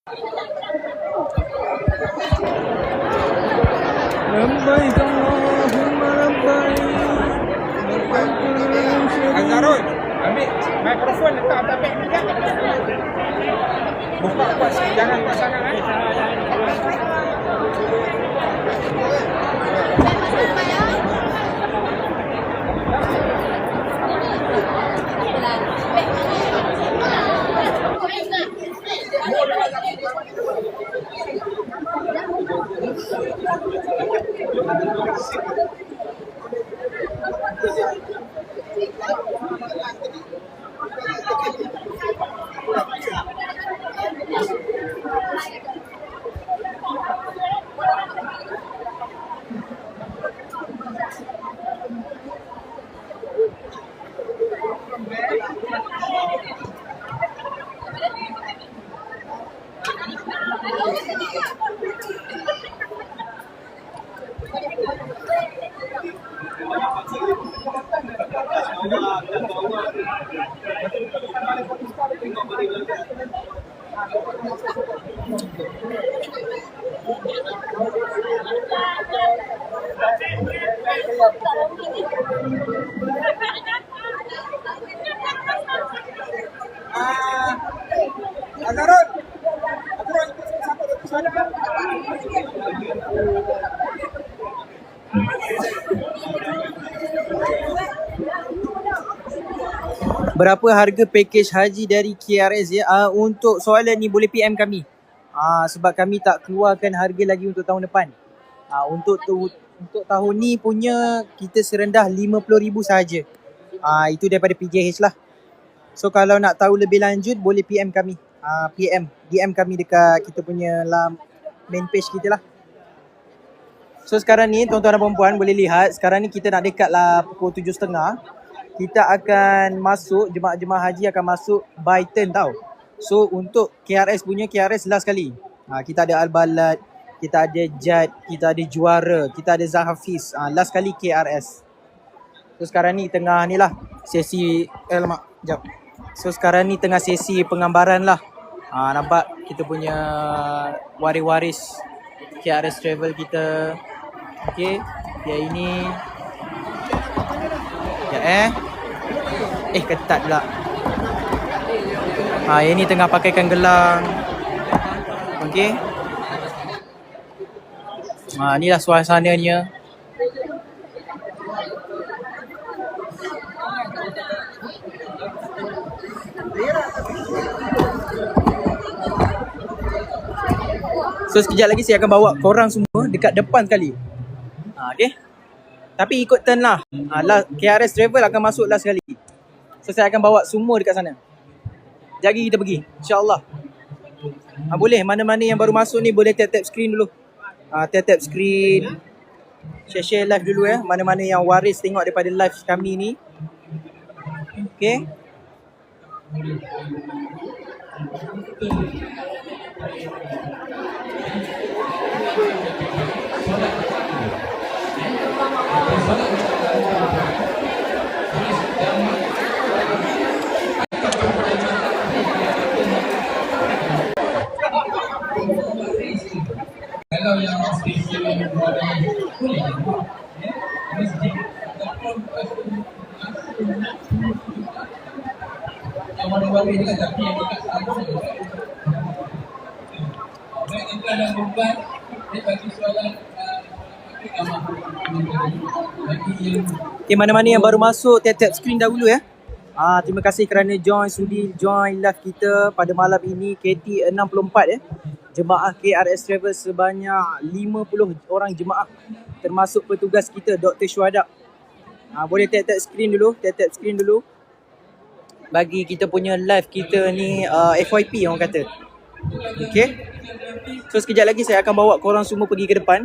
Labbaik Allahumma labbaik. Azharul, ambil mikrofon letak atas beg ni kan. Buka kuat sikit, jangan kuat sangat Azharul, berapa harga pakej haji dari KRS ya? Untuk soalan ni boleh PM kami. Sebab kami tak keluarkan harga lagi untuk tahun depan. Untuk tahun ni punya kita serendah 50,000 sahaja. Itu daripada PJH lah. So kalau nak tahu lebih lanjut boleh PM kami. DM kami dekat kita punya main page kita lah. So sekarang ni tuan-tuan dan puan-puan boleh lihat sekarang ni kita nak dekat lah pukul 7.30. Kita akan masuk, jemaah haji akan masuk by turn tau. So untuk KRS punya, KRS last kali. Kita ada Al-Balad, kita ada Jad, kita ada Juara, kita ada Zahafiz. Last kali KRS. So sekarang ni tengah ni lah sesi, sekejap. So sekarang ni tengah sesi penggambaran lah. Nampak kita punya waris-waris KRS Travel kita. Okay, yang ini. Ketat pula. Yang ni tengah pakaikan gelang. Okay. Inilah suasananya. So sekejap lagi saya akan bawa korang semua dekat depan sekali. Okay. Tapi ikut turn lah. KRS Travel akan masuk last sekali. So saya akan bawa semua dekat sana. Jadi kita pergi, insyaAllah. Boleh, mana-mana yang baru masuk ni boleh tap-tap screen dulu. Tap-tap screen. Share live dulu ya. Mana-mana yang waris tengok daripada live kami ni. Okay. Kalau yang spesial kulit, masjid ataupun yang warna-warni ni kan, tapi yang dekat sana. Baik, itu ada beban. Dia bagi soalan Okay, mana-mana yang baru masuk tap-tap screen dahulu ya. Terima kasih kerana sudi join live kita pada malam ini KT 64 ya. Jemaah KRS Travel sebanyak 50 orang jemaah termasuk petugas kita Dr. Syuhada. Boleh tap-tap screen dulu. Bagi kita punya live kita ni FYP orang kata. Okay. So sekejap lagi saya akan bawa korang semua pergi ke depan.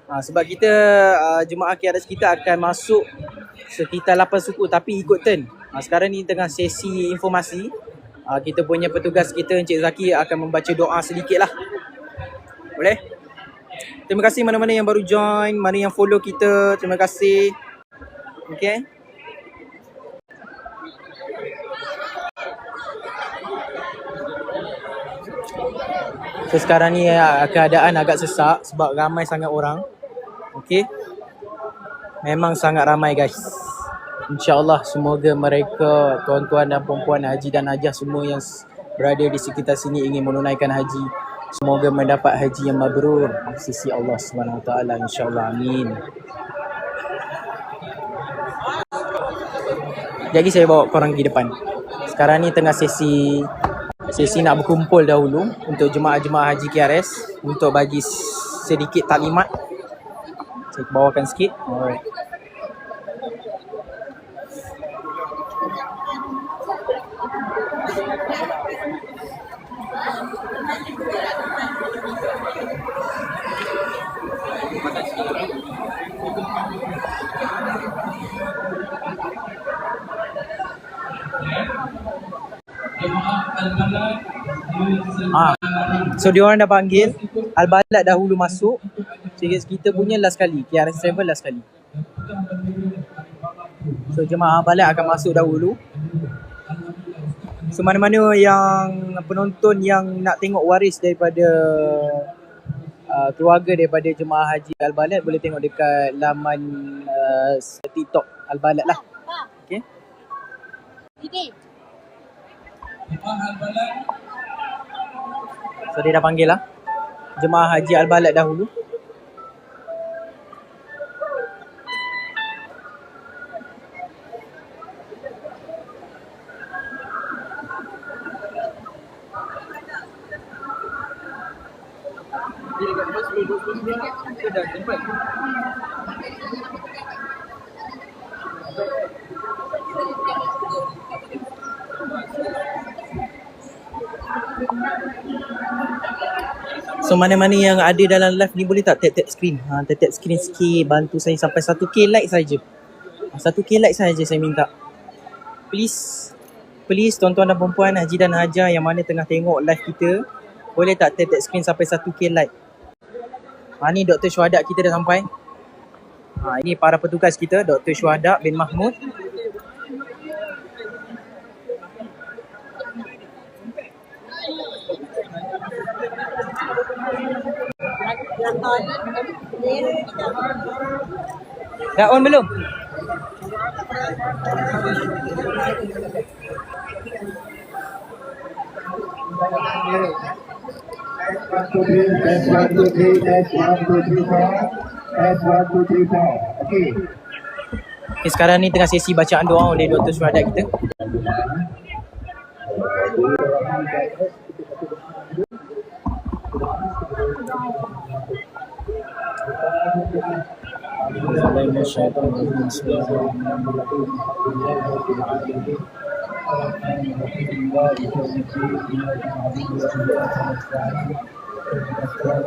Sebab kita jemaah KRS kita akan masuk sekitar 8 suku tapi ikut turn. Sekarang ni tengah sesi informasi. Kita punya petugas kita Encik Zaki akan membaca doa sedikit lah. Boleh? Terima kasih mana-mana yang baru join, mana yang follow kita. Terima kasih. Okay. So sekarang ni keadaan agak sesak sebab ramai sangat orang. Okay. Memang sangat ramai guys. InsyaAllah semoga mereka, tuan-tuan dan puan-puan haji dan hajah semua yang berada di sekitar sini ingin menunaikan haji, semoga mendapat haji yang mabrur di sisi Allah SWT, insyaAllah, amin. Jadi saya bawa korang pergi depan. Sekarang ni tengah sesi nak berkumpul dahulu untuk jemaah-jemaah haji KRS untuk bagi sedikit taklimat. Saya bawakan sikit. Alright. So diorang dah panggil Al-Balad dahulu masuk. Kita punya last kali, KRS Travel last kali. So jemaah Al-Balad akan masuk dahulu. So mana-mana yang penonton yang nak tengok waris daripada keluarga daripada jemaah haji Al-Balad, boleh tengok dekat laman TikTok Al-Balad lah. Okay. So dia dah panggil lah jemaah haji Al-Balad dahulu. So mana-mana yang ada dalam live ni boleh tak tap-tap screen? Tap-tap screen sikit, bantu saya sampai 1k like saja. 1k like saja saya minta. Please tuan-tuan dan perempuan haji dan hajah yang mana tengah tengok live kita, boleh tak tap-tap screen sampai 1k like? Ni Dr. Syuhada kita dah sampai. Ini para petugas kita, Dr. Syuhada bin Mahmud. Dah on belum? Okay, sekarang ni tengah sesi bacaan doa oleh Dr. Syuhada kita.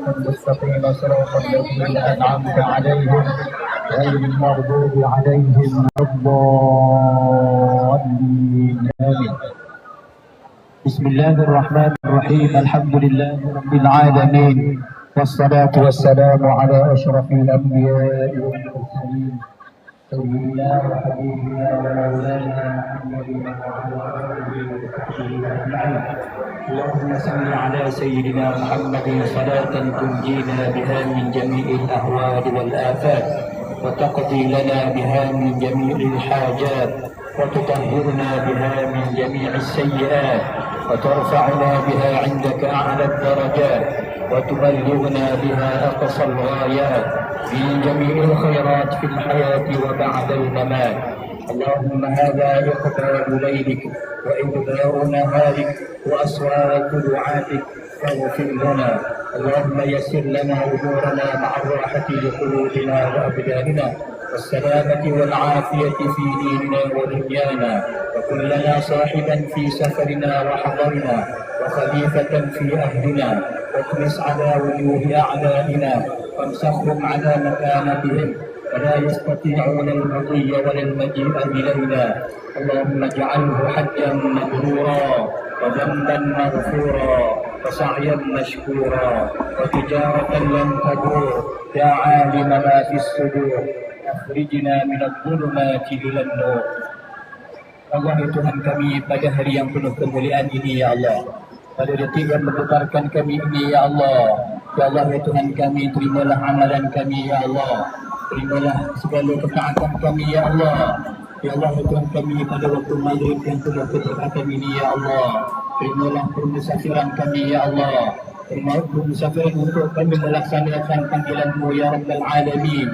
المستقيم صراط الذين أنعمت عليهم غير المغضوب عليهم ولا الضالين آمين. بسم الله الرحمن الرحيم. الحمد لله رب العالمين والصلاة والسلام على أشرف الأنبياء والمرسلين سيدنا وحبيبنا ومولانا محمد وعلى آله وصحبه أجمعين. اللهم صل على سيدنا محمد صلاة تنجينا بها من جميع الأهوال والآفات وتقضي لنا بها من جميع الحاجات وتطهرنا بها من جميع السيئات وترفعنا بها عندك أعلى الدرجات وتبلغنا بها أقصى الغايات من جميع الخيرات في الحياة وبعد الممات. اللهم هذا إقبال ليلك وإدبار نهارك وأصوات دعاتك فاغفر لنا. اللهم يسر لنا أمورنا مع الراحة لقلوبنا وأبداننا والسلامة والعافية في ديننا ودنيانا، وكن لنا صاحبا في سفرنا وحضرنا وخليفة في أهلنا، واطمس على وجوه أعدائنا وامسخهم على مكانتهم فلا يستطيعون المضي ولا المجيء إلينا. اللهم اجعله حجا مبرورا وذنبا مغفورا وسعيا مشكورا وتجارة لن تبور يا عالم ما في الصدور أخرجنا من الظلمات إلى النور. Allah Tuhan kami, pada hari yang penuh kemuliaan ini ya Allah, pada detik yang bergetarkan kami ini ya Allah. Ya Allah ya Tuhan kami, terimalah amalan kami ya Allah. Terimalah segala ketaatan kami ya Allah. Ya Allah ya Tuhan kami, pada waktu maghrib yang telah berkatakan ini ya Allah. Terimalah permusafiran kami ya Allah. Terimalah permusafiran untuk kami melaksanakan panggilan-Mu ya Rabbal Alamin.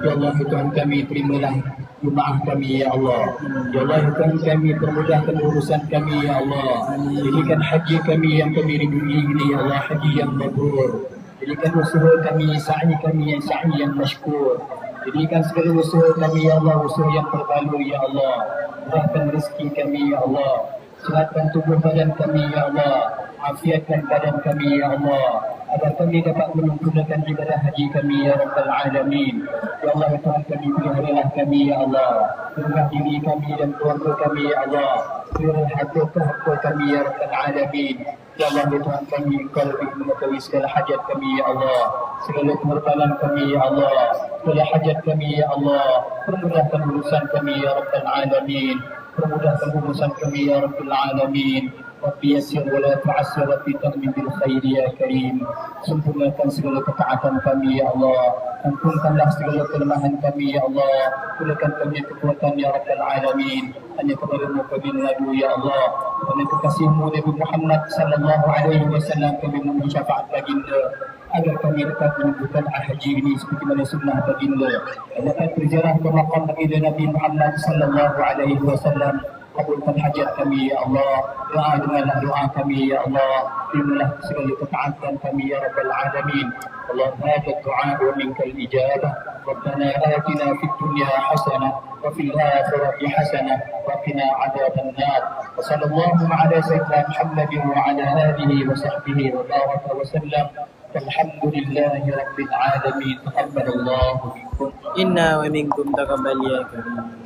Ya Allah ya Tuhan kami, terimalah jemaah kami ya Allah. Ya Allah ya Tuhan kami, permudahkan urusan kami ya Allah. Jadikan haji kami yang kami ridui ini ya Allah, haji yang mabrur. Jadikan usaha kami, sa'i kami yang sa'i yang masykur. Jadikan segala usaha kami ya Allah, usaha yang terbalu ya Allah. Murahkan rezeki kami ya Allah. Sihatkan tubuh badan kami ya Allah. Afiatkan badan kami ya Allah, agar kami dapat menyempurnakan ibadah haji kami ya Rabbal Alamin. Ya Allah ya Tuhan kami, peliharalah kami ya Allah. Pelihara diri kami dan keluarga kami ya Allah. Pelihara harta kami ya Rabbal Alamin. Ya Allah ya Tuhan kami, Engkau lebih mengetahui segala hajat kami ya Allah. Segala pengorbanan kami ya Allah. Segala hajat kami ya Allah. Permudahkan urusan kami ya Rabbal Alamin. Permudahkan urusan kami ya Rabbal Alamin. Rabbi yassir wa la tu'assir, Rabbi tammin bil khair ya Karim. Sempurnakan segala ketaatan kami ya Allah. Ampunkanlah segala kelemahan kami ya Allah. Kurniakan kami kekuatan ya Rabbal Alamin. Hanya kepada-Mu kami mengadu ya Allah. Kerana kekasih-Mu Nabi Muhammad sallallahu alaihi wasallam kami memohon syafaat baginda, agar kami dapat menunjukkan haji ini seperti mana sunnah baginda. Dapat berziarah ke makam baginda Nabi Muhammad sallallahu alaihi wasallam. Kabulkan hajat kami ya Allah. Doa denganlah doa kami ya Allah. Terimalah segala ketaatan kami ya Rabbal Alamin. Allahumma hadzal du'a wa minkal ijabah. Rabbana atina fid dunya hasanah wa fil akhirati hasanah wa qina adzaban nar. Wa sallallahu ala sayyidina Muhammadin wa ala alihi wa sahbihi wa baraka wa sallam. Alhamdulillahi rabbil alamin. Taqabbalallahu minkum. Inna wa minkum taqabbal ya karim.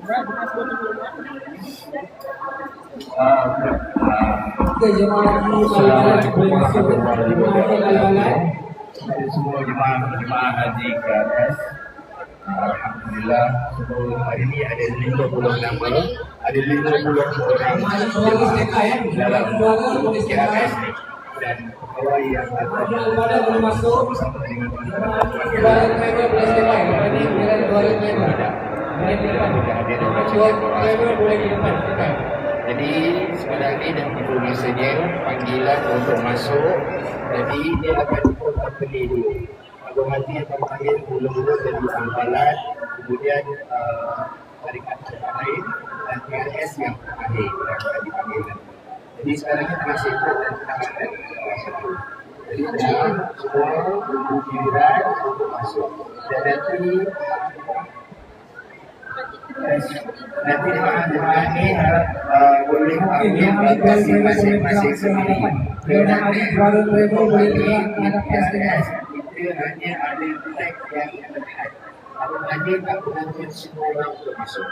Assalamualaikum warahmatullahi wabarakatuh. Semua jemaah haji KRS, alhamdulillah sebelum hari ini ada 50 nama, ada 50 orang dalam KRS dan pegawai yang akan bersama dengan jadi sekarang ini dah tiba masanya panggilan untuk masuk. Jadi dia akan terpilih dulu. Agung Hati akan panggil mula-mula dari Ampalan, kemudian tarikat lain dan PRS yang terakhir yang akan dipanggil. Jadi sekarang kita tengah sibuk dan kita akan satu. Jadi semua untuk giliran untuk masuk. Dan nanti jemaah ini boleh ambil bagasi masing-masing sendiri. Kerana PRS itu hanya ada flag yang terlihat. Abang Haji tak mengatur semua orang untuk masuk.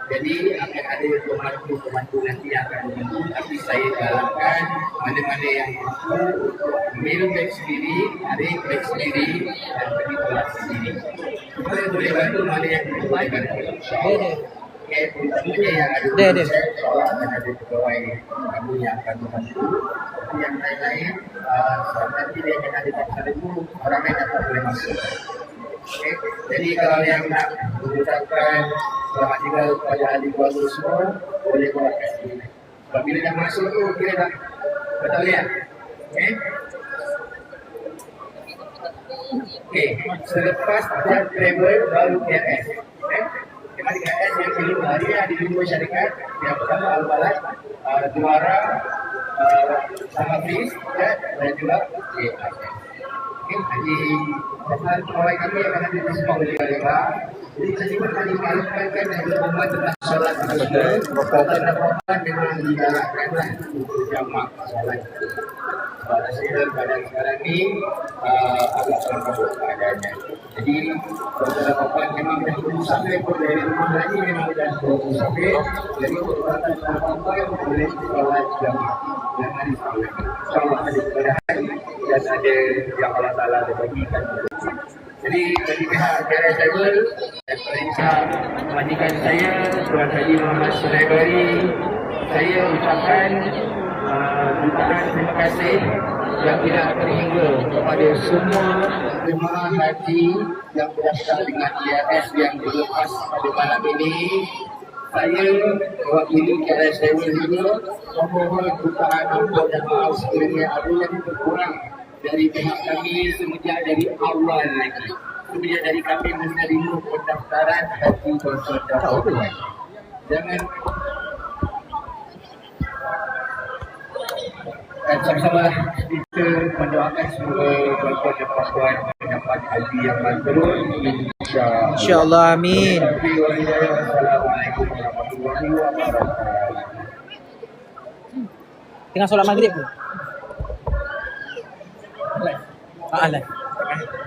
Jadi akan ada pembantu nanti yang akan membantu. Tapi saya galakkan mana-mana yang mampu ambil beg sendiri, tarik beg sendiri dan pergi tolak sendiri. Kita boleh bantu mana yang kita boleh bantu. InsyaAllah. Tentunya yang ada proses, insyaAllah akan ada pegawai kami yang akan membantu. Tapi yang lain-lain, nanti dia akan ada tak dulu, orang lain dapat boleh masuk. Okay. Jadi kalau yang nak mengucapkan selamat tinggal kepada ahli keluarga semua, boleh buat kat sini. Apabila dah masuk tu, kira dah betul ya? Okay. Okay. Selepas dah travel baru KRS. Okay. Kemarin KRS yang kelima hari ada 5 syarikat. Yang pertama Al-Balad, Juara, Sahabris dan juga KRS. Jadi pasal pegawai kami akan ada di semua wilayah. Jadi tadi kami malukan dan berhubungan tentang solat kita. Solat dan perempuan memang digalakkanlah untuk jamak solat. Pada sekarang ini agak terlalu keadaannya. Jadi pada perempuan memang dah sampai dari rumah lagi memang dah sampai. Jadi perbuatan perempuan boleh solat jamak dan hari solat. InsyaAllah ada kemudahan dan ada yang Allah Ta'ala ada bagikan. Jadi bagi pihak KRS Travel dan perintah majikan saya Tuan Haji Muhammad Sulaibari saya ucapkan jutaan terima kasih yang tidak terhingga kepada semua jemaah haji yang berdaftar dengan KRS yang dilepas pada malam ini. Saya mewakili KRS Travel juga memohon jutaan ampun dan maaf sekiranya ada yang berkurang dari pihak kami semenjak dari awal lagi. Semenjak dari kami menerima pendaftaran haji Consul Dapat. Jangan dan sama-sama kita mendoakan semoga tuan-tuan dan puan-puan mendapat haji yang mabrur, insya-Allah. InsyaAllah, amin. Assalamualaikum warahmatullahi wabarakatuh. Tengah solat maghrib ke? Lah.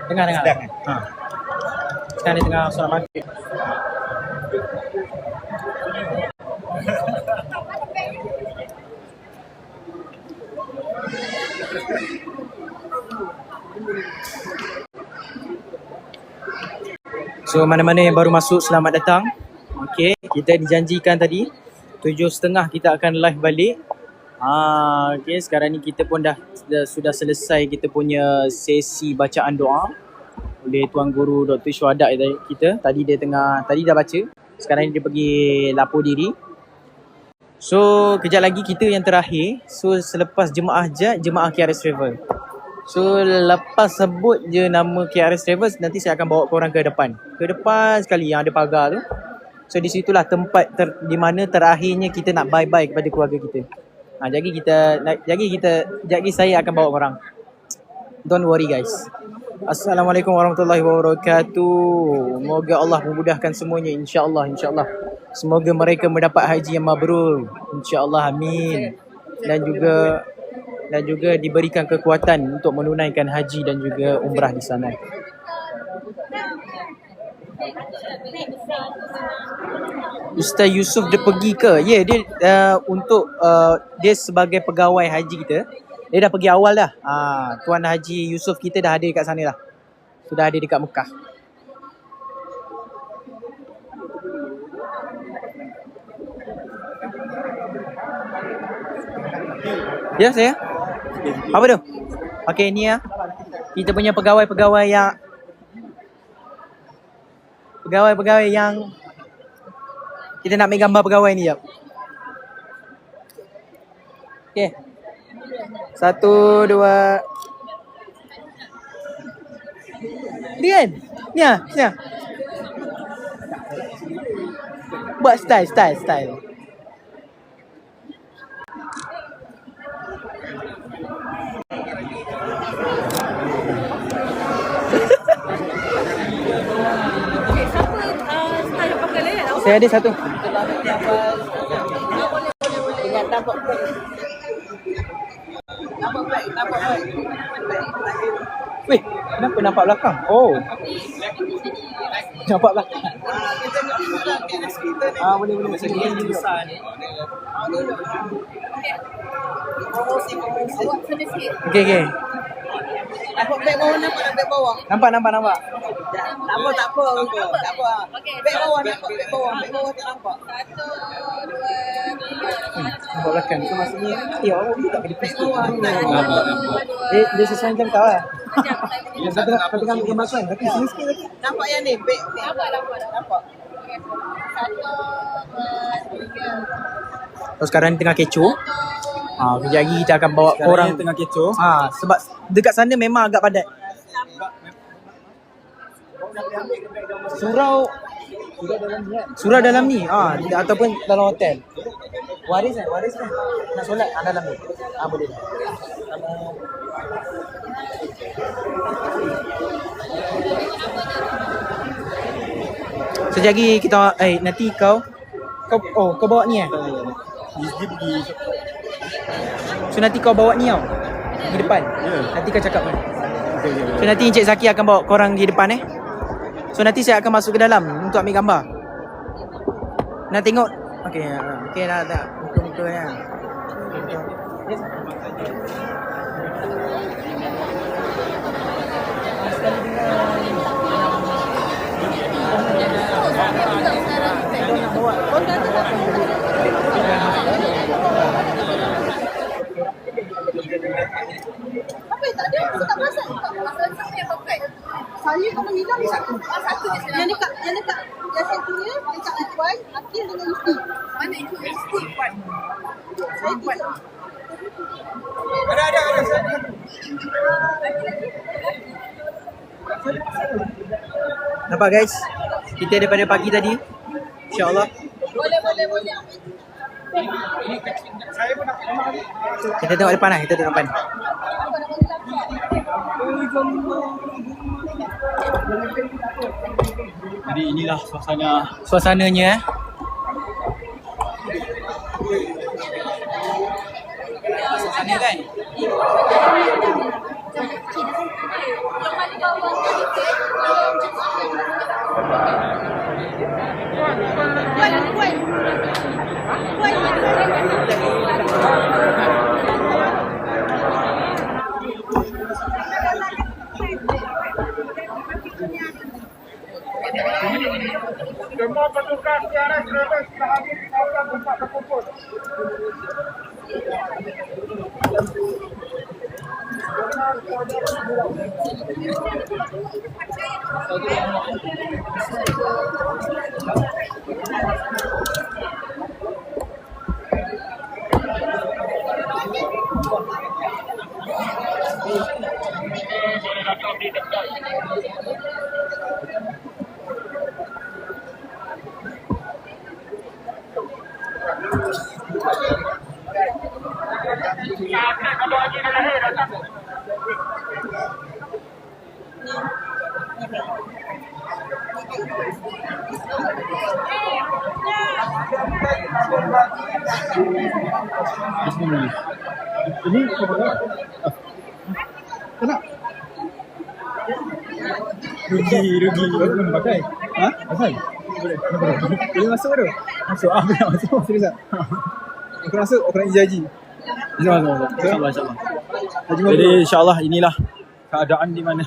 Tengah. Ha. Sekarang ni tengah solat maghrib. So mana-mana yang baru masuk, selamat datang. Okay, kita dijanjikan tadi 7.30 kita akan live balik. Okay, sekarang ni kita pun sudah selesai kita punya sesi bacaan doa oleh Tuan Guru Dr. Syuhada kita. Tadi dah baca. Sekarang ni dia pergi lapor diri. So kejap lagi kita yang terakhir. So selepas jemaah jemaah KRS Travel. So lepas sebut je nama KRS Travel, nanti saya akan bawa korang ke depan. Ke depan sekali yang ada pagar tu. So di situlah tempat di mana terakhirnya kita nak bye-bye kepada keluarga kita. Jadi saya akan bawa korang. Don't worry guys. Assalamualaikum warahmatullahi wabarakatuh. Moga Allah memudahkan semuanya, insya-Allah. Semoga mereka mendapat haji yang mabrur, insya-Allah, amin. Dan juga diberikan kekuatan untuk menunaikan haji dan juga umrah di sana. Ustaz Yusof dia pergi ke? Ya, dia dia sebagai pegawai haji kita. Dia dah pergi awal dah. Tuan Haji Yusof kita dah ada dekat sana dah. Sudah ada dekat Mekah. Ya, saya. Apa tu? Okey, ni ya. Kita punya pegawai-pegawai yang kita nak ambil gambar pegawai ni, jap. Okey. 1, 2. Ni kan? Ni ah. Buat style. Saya ada satu. Ingat nampak baik. Weh, kenapa nampak belakang? Oh. Nampak belakang. Boleh. Ini besar ni. Okey. Nampak beg bawah, nampak beg bawah. Nampak. Tak apa. Okey. Beg bawah tak nampak. 1, 2, 3. Nampak belakang. So maksudnya awak boleh tak pergi pes bawah. Dia sesuai macam kau lah. Macam kau tengah ambil gambar kan. Tapi sini sikit lagi. Nampak yang ni beg ni. Nampak. 1, 2, 3. So sekarang ni tengah kecoh. Kejap lagi kita akan bawa korang tengah kecoh. Sebab dekat sana memang agak padat. Surau dalam ni. Ataupun dalam hotel. Waris kan. Nak solat dalam ni. Boleh. Sekejap lagi kita nanti kau bawa ni So nanti kau bawa ni di depan. Nanti kau cakap kan. So nanti Encik Zaki akan bawa korang di depan So nanti saya akan masuk ke dalam untuk ambil gambar. Nak tengok. Okey dah. Muka-muka ya. kau hilang satu. Satu je sekarang. Yang dekat yang satunya dekat Ikhwan, Akil dengan Yusti. Mana Ikhwan? Yusti Ikhwan. Saya tidak. Ada. Nampak guys? Kita daripada pagi tadi. InsyaAllah. Boleh. Saya pun nak kenal. Kita tengok depan lah. Kita tengok depan. Jadi inilah Suasananya Suasana kan? Semua petugas KRS sudah hadir di kawasan tempat berkumpul. Ini apa? Kenapa? Rugi. Belum pakai. Ha? Pakai? Boleh. Boleh masuk baru? Masuk. Boleh masuk. Serius tak? Aku masuk, aku nak ijazah. InsyaAllah. Jadi insyaAllah inilah keadaan di mana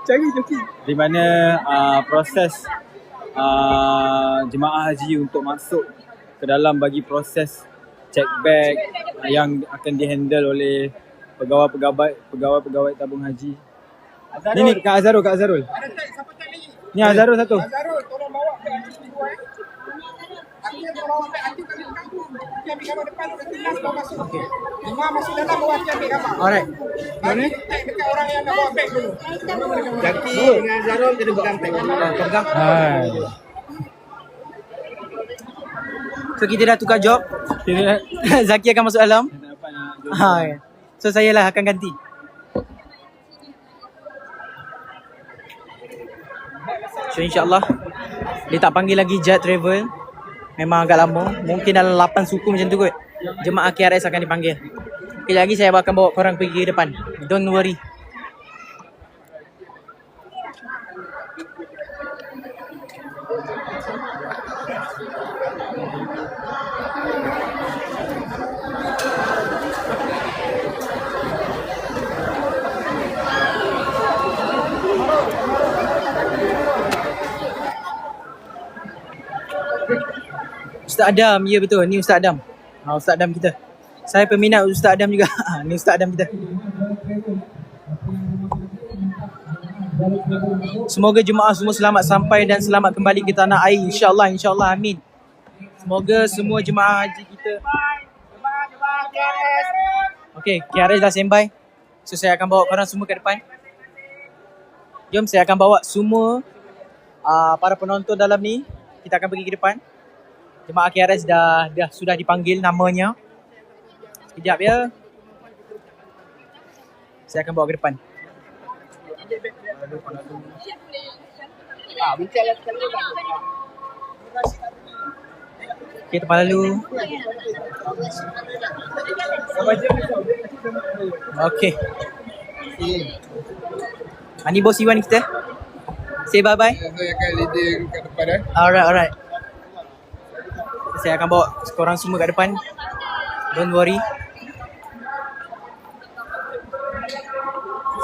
cari joki. Di mana proses jemaah haji untuk masuk ke dalam bagi proses check bag yang akan dihandle oleh pegawai tabung haji. Ni Kak Azharul. Ada tak siapa tak lagi? Ni Azharul satu. Azharul, tolong bawa ke Akil dua Akil tolong bawa ke Akil kat kampung. Dia ambil gambar depan tu nanti last bawa masuk. Okey. Imam masuk dalam bawa Akil ambil gambar. Alright. Mana? Tag dekat orang yang nak bawa beg dulu. Jaki dengan Zarul kena pegang tag. Pegang. Hai. So kita dah tukar job. Zaki akan masuk dalam. Ha. So saya lah akan ganti. So insyaAllah dia tak panggil lagi Jet Travel. Memang agak lama. Mungkin dalam 8 suku macam tu kot. Jemaah KRS akan dipanggil. Kejap lagi saya akan bawa korang pergi ke depan. Don't worry. Ustaz Adam, ya betul. Ni Ustaz Adam. Ustaz Adam kita. Saya peminat Ustaz Adam juga. Ni Ustaz Adam kita. Semoga jemaah semua selamat sampai dan selamat kembali ke tanah air. InsyaAllah, amin. Semoga semua jemaah haji kita. Okey, KRS dah standby. So saya akan bawa korang semua ke depan. Jom saya akan bawa semua para penonton dalam ni. Kita akan pergi ke depan. Jemaah KRS sudah dipanggil namanya. Sekejap ya. Saya akan bawa ke depan. Bincanglah sekali. Okey, depan lalu. Okey. Ni bos Iwan kita. Say bye-bye. Saya akan leader kat depan Alright. Saya akan bawa korang semua kat depan. Don't worry.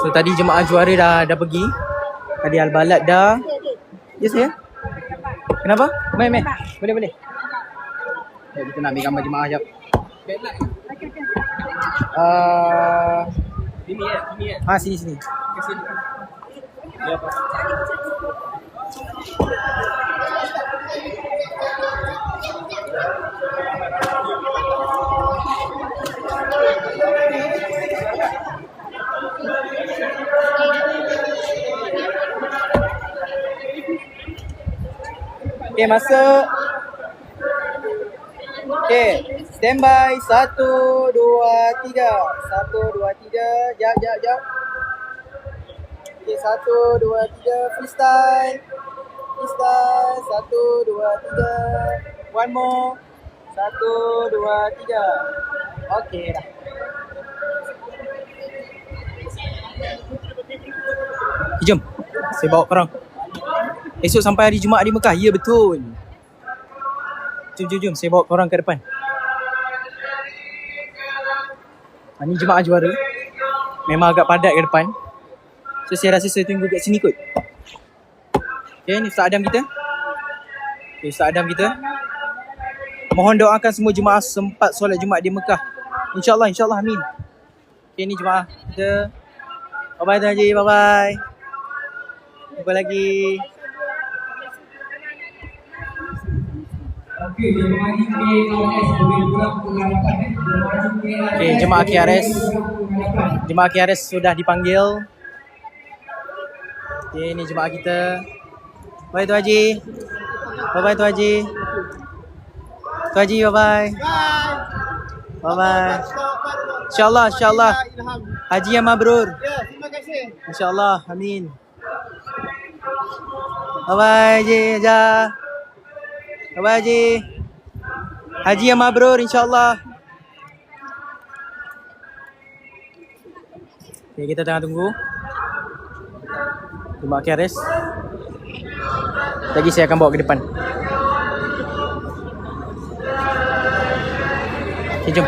So tadi jemaah juara dah pergi. Tadi Al-Balad dah. Yes ya? Kenapa? Main. Boleh. Ya, kita nak ambil gambar jemaah sekejap. Sini. Okay, masuk. Okay, standby. 1, 2, 3. 1, 2, 3. Jap. Okay, 1, 2, 3. Freestyle. 1, 2, 3. One more. 1, 2, 3. Okay dah. Jom, saya bawa korang. Esok sampai hari Jumaat di Mekah. Ya, betul. Jom. Saya bawa korang ke depan. Ni jemaah juara. Memang agak padat ke depan. So, saya rasa saya tunggu kat sini kot. Okay, ni Ustaz Adam kita. Okay, Ustaz Adam kita. Mohon doakan semua jemaah sempat solat Jumaat di Mekah. InsyaAllah, amin. Okay, ni jemaah kita. Bye-bye Tuan Haji, bye-bye. Jumpa lagi. Okey, jemaah KRS boleh pulang ke hadapan. Okay, jemaah KRS sudah dipanggil. Okay, ni jemaah kita. Bye Tuan Haji. Bye-bye Tuan Haji. Tuan Haji, bye-bye. Bye-bye. InsyaAllah. Haji yang mabrur. Ya, terima kasih. InsyaAllah, amin. Bye-bye Haji, Haja. Bye-bye Haji. Haji yang mabrur, insyaAllah. Okay, kita tengah tunggu jemaah KRS. Lagi saya akan bawa ke depan. Okay, jom.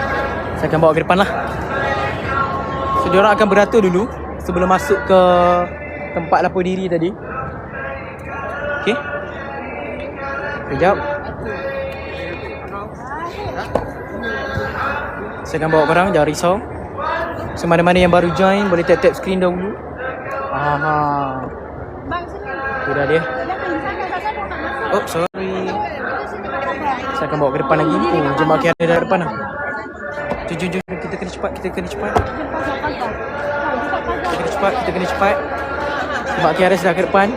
Saya akan bawa ke depan lah. So, diorang akan beratur dulu sebelum masuk ke tempat lapor diri tadi. Okay. Sekejap. Saya akan bawa korang, jangan risau. So, mana-mana yang baru join, boleh tap-tap screen dahulu. Itu dah dia. Oh, sorry. Saya akan bawa ke depan lagi. Jemaah KRS dah depan lah. Jom. Kita kena cepat. Kita kena cepat. Jemaah KRS dah ke depan.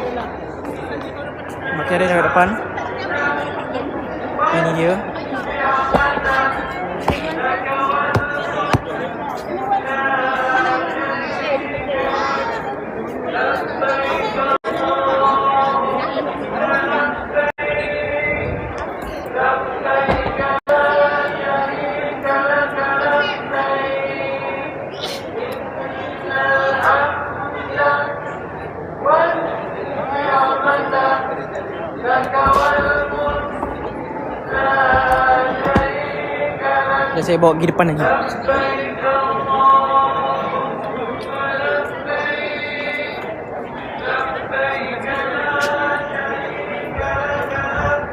Ini dia. Dan saya bawa pergi depan lagi.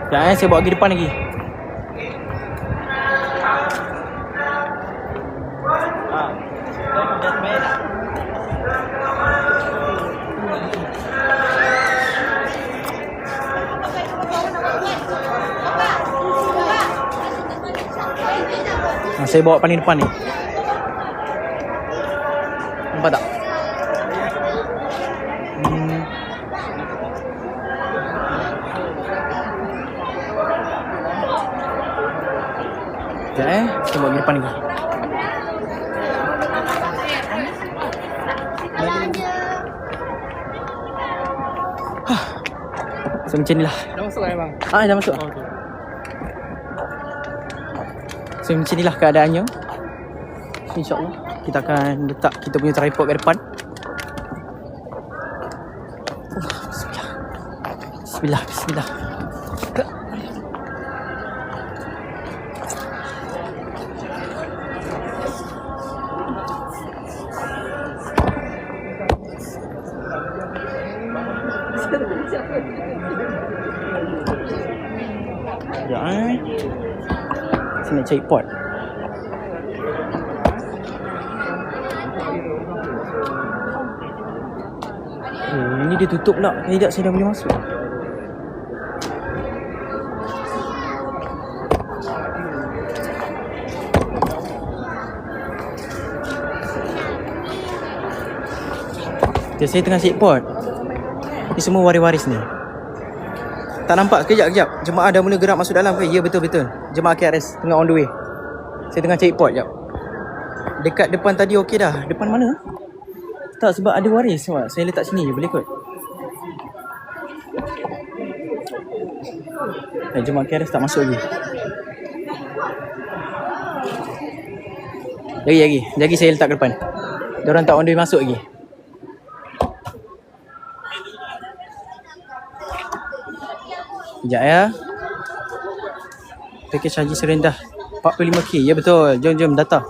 Jangan, saya bawa pergi depan lagi. Saya bawa paling depan ni. Nampak tak? Sekejap saya bawa ke depan lagi. So macam ni lah. Dah masuk kan bang? Dah masuk. Oh, okay. So macam ni lah keadaannya. InsyaAllah kita akan letak kita punya tripod kat depan. Bismillah. Jangan. Saya nak cari pot. Ini Ni dia tutup pula. Tidak, saya dah boleh masuk. Saya tengah checkpoint. Ni semua waris-waris ni. Tak nampak? Kejap. Jemaah dah mula gerak masuk dalam ke? Ya, betul-betul. Jemaah KRS tengah on the way. Saya tengah checkpoint jap. Dekat depan tadi okey dah. Depan mana? Tak, sebab ada waris. Sebab saya letak sini je, boleh kot? Jemaah KRS tak masuk lagi. Lagi saya letak ke depan. Diorang tak on the way masuk lagi. Sekejap ya. Pakej haji serendah 45k. Ya betul. Jom daftar.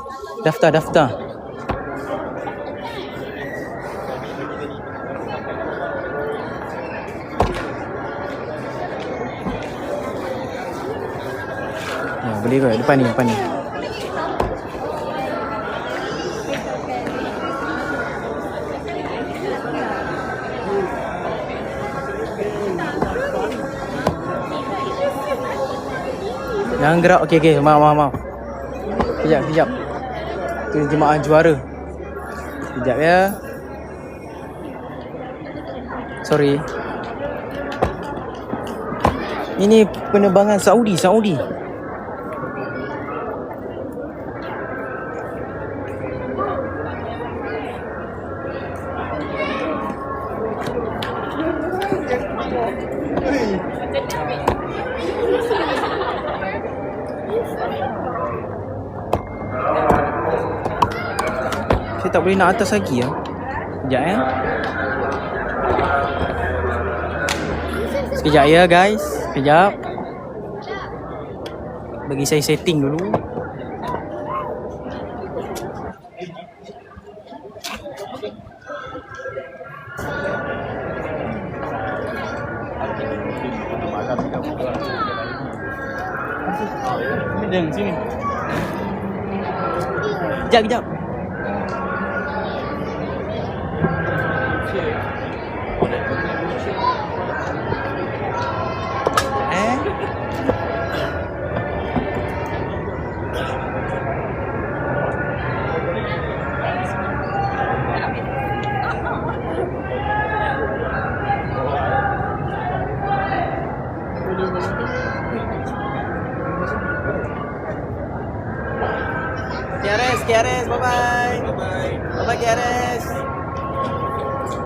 Ya, boleh kot. Depan ni. Jangan gerak. Okey. Maaf. Kejap. Tu jemaah juara. Kejap ya. Sorry. Ini penerbangan Saudi. Saya tak boleh nak atas lagi ya. Sekejap ya. Sekejap ya guys. Sekejap. Bagi saya setting dulu. Sini. Kejap. KRS, bye-bye. Bye-bye KRS.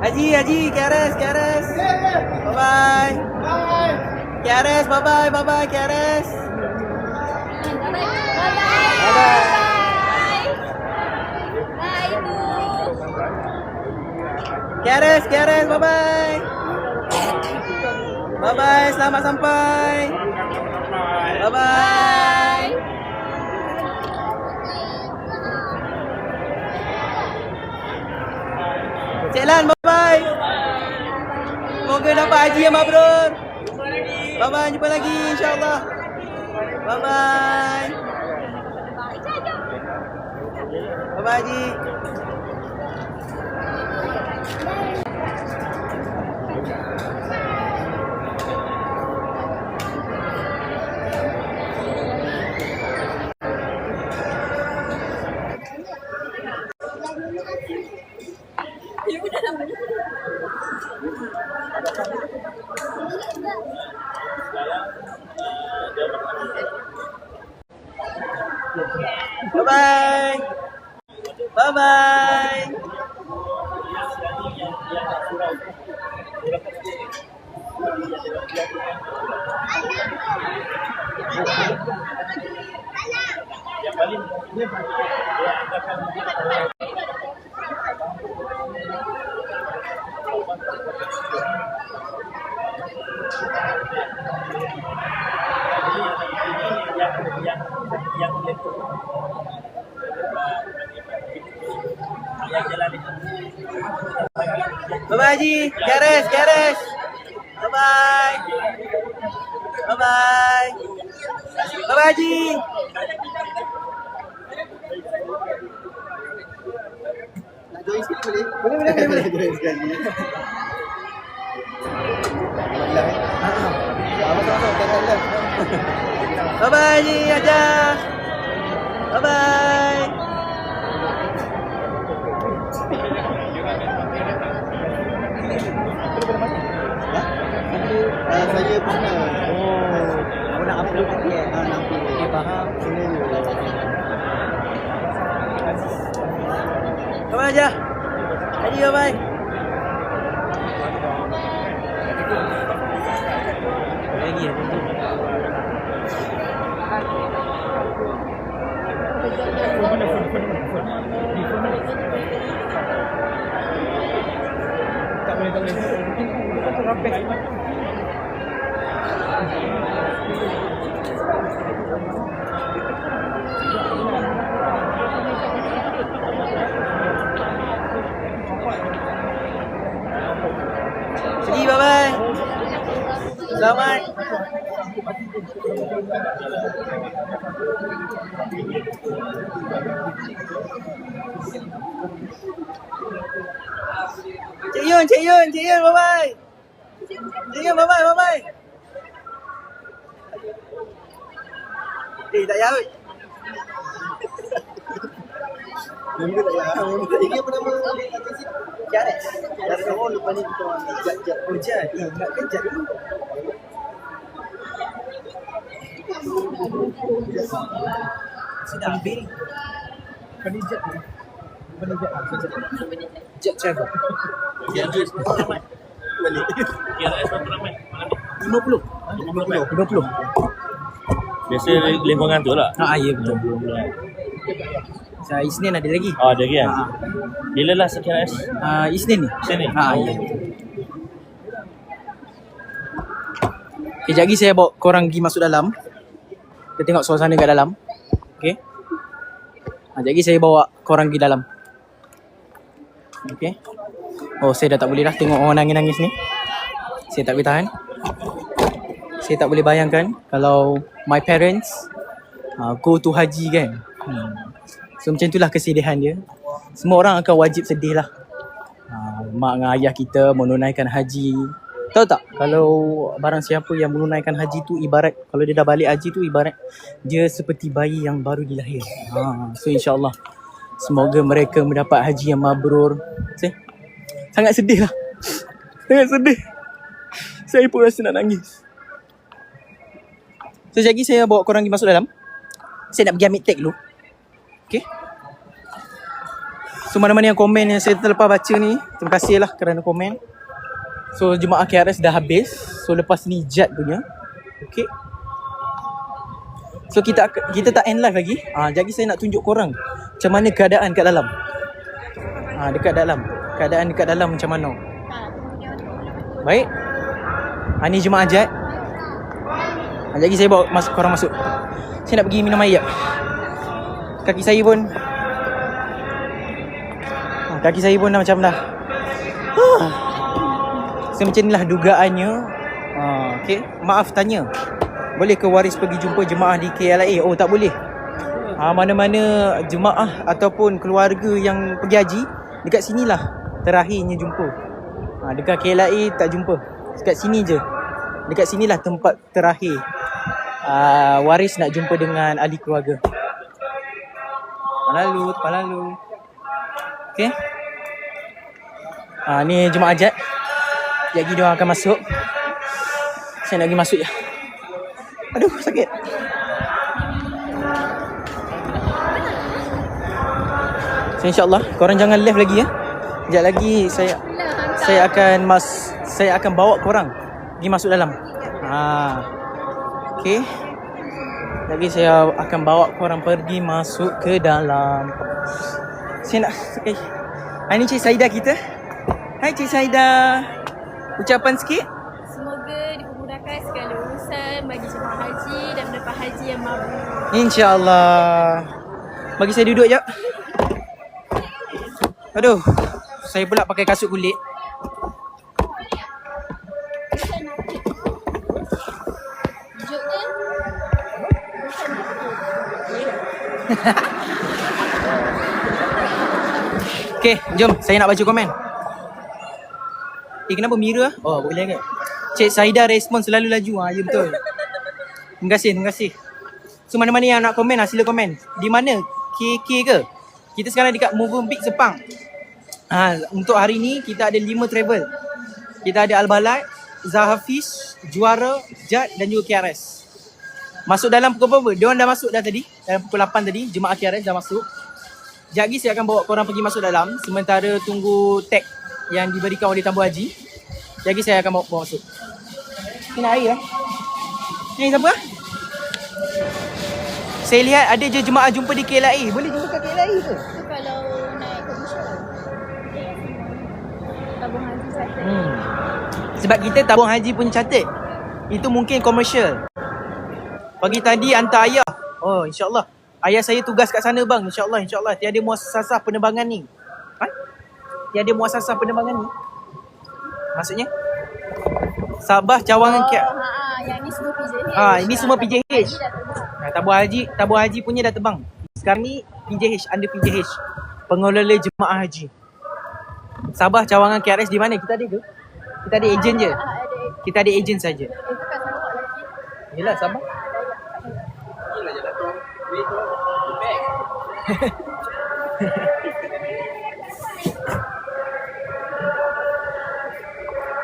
Haji, KRS. Bye-bye. KRS, bye-bye KRS. KRS, bye-bye. Bye-bye, selamat sampai. Bye-bye. Cik Lan, bye-bye. Semoga dapat haji yang mabrur. Bye-bye, jumpa lagi insyaAllah. Bye-bye. Bye-bye haji. Bye-bye. Bye-bye. Bye-bye Haji, KRS. Bye-bye. Bye-bye. Bye-bye Haji. Nak join sekali boleh? Boleh join sekali. Masuk. Bye-bye Haji Aja. Bye-bye. Saya pernah. Oh, nak upload lagi nanti. Okay, faham. Bye-bye Aja. Haji bye-bye. Lagi ya. Tak boleh. Itu rampes. Haji bye-bye. Selamat. Cik Yun, bye-bye. Cik Yun, bye-bye. Tak yaut. Ini apa nama? Jaret. Oh, lupa ni kita orang jat. Oh, jat. Nak kejat dulu. Sedap bil. Kani jat. Jet travel. Balik. 50. Biasa lingkungan tu lah. Ya betul. Saya Isnin ada lagi. Oh, ada lagi kan? Bila lah sekian Isnin ni. Sini? Ya. Kejap lagi saya bawa korang pergi masuk dalam. Kita tengok suasana kat dalam. Okay. Kejap lagi saya bawa korang pergi dalam. Okay. Oh, saya dah tak boleh dah tengok orang nangis-nangis ni. Saya tak boleh tahan. Saya tak boleh bayangkan kalau my parents go to haji kan. So macam itulah kesedihan dia. Semua orang akan wajib sedih lah. Mak dengan ayah kita menunaikan haji. Tahu tak, kalau barang siapa yang menunaikan haji tu ibarat, kalau dia dah balik haji tu ibarat dia seperti bayi yang baru dilahir. So insyaAllah semoga mereka mendapat haji yang mabrur. Sangat sedih lah. Sangat sedih. Saya pun rasa nak nangis. So sekejap lagi saya bawa korang pergi masuk dalam. Saya nak pergi ambil tag dulu. Okay. So mana-mana yang komen yang saya terlepas baca ni, terima kasih lah kerana komen. So Jemaah KRS dah habis. So lepas ni Jad punya. Okay. So kita tak end live lagi. Jadi saya nak tunjuk korang macam mana keadaan kat dalam. Dekat dalam. Keadaan dekat dalam macam mana. Baik. Ni Jemaah Jad. Lagi saya bawa korang masuk. Saya nak pergi minum air. Kaki saya pun dah macam dah. So macam inilah dugaannya. Okay. Maaf tanya, boleh ke waris pergi jumpa jemaah di KLIA? Oh, tak boleh. Mana-mana jemaah ataupun keluarga yang pergi haji, dekat sinilah terakhirnya jumpa. Dekat KLIA tak jumpa. Dekat sini je. Dekat sinilah tempat terakhir waris nak jumpa dengan ahli keluarga. Tepat lalu. Okay. Ni Jemaah Jad. Lagi dia akan masuk. Saya nak pergi masuk je. Aduh, sakit. So insyaAllah korang jangan left lagi ya. Sekejap lagi saya akan bawa korang pergi masuk dalam. Okay. Lagi saya akan bawa korang pergi masuk ke dalam. Saya nak ini Cik Saida kita. Hai Cik Saida. Ucapan sikit. Semoga dipermudahkan segala urusan bagi jemaah haji dan mendapat haji yang mabrur. InsyaAllah. Bagi saya duduk jap. Aduh, saya pula pakai kasut kulit. Okay, jom saya nak baca komen. Kenapa mirror? Oh, boleh kan? Cik Saida respon selalu laju. Ya betul. Terima kasih. So mana-mana yang nak komen sila komen. Di mana? KK ke? Kita sekarang dekat Movenpick Sepang. Untuk hari ni kita ada 5 travel. Kita ada Al-Balad, Zahafiz, Juara, Jad dan juga KRS. Masuk dalam pukul berapa? Diorang dah masuk dah tadi. Dalam pukul 8 tadi, jemaah KRS dah masuk. Sekejap lagi saya akan bawa korang pergi masuk dalam. Sementara tunggu tag yang diberikan oleh Tabung Haji. Sekejap lagi saya akan bawa masuk. Ini nak air Ni siapa? Saya lihat ada je jemaah jumpa di KLIA. Boleh jumpa kat KLIA ke? Itu kalau naik komersial. Tabung haji satu. Sebab kita tabung haji punya catat. Itu mungkin komersial. Pagi tadi hantar ayah. Oh, insyaAllah. Ayah saya tugas kat sana bang. InsyaAllah. Tiada muasasah penerbangan ni. Tiada muasasah penerbangan ni. Maksudnya? Sabah, Cawangan, Yang ni semua PJH. Ini semua PJH. Tabung Tabung haji punya dah terbang. Sekarang ni PJH, under PJH. Pengelola jemaah haji. Sabah, Cawangan, KRS di mana? Kita ada ke? Kita ada ejen je. Kita ada ejen saja. Itu kat Sarawak lagi. Yelah, Sabah.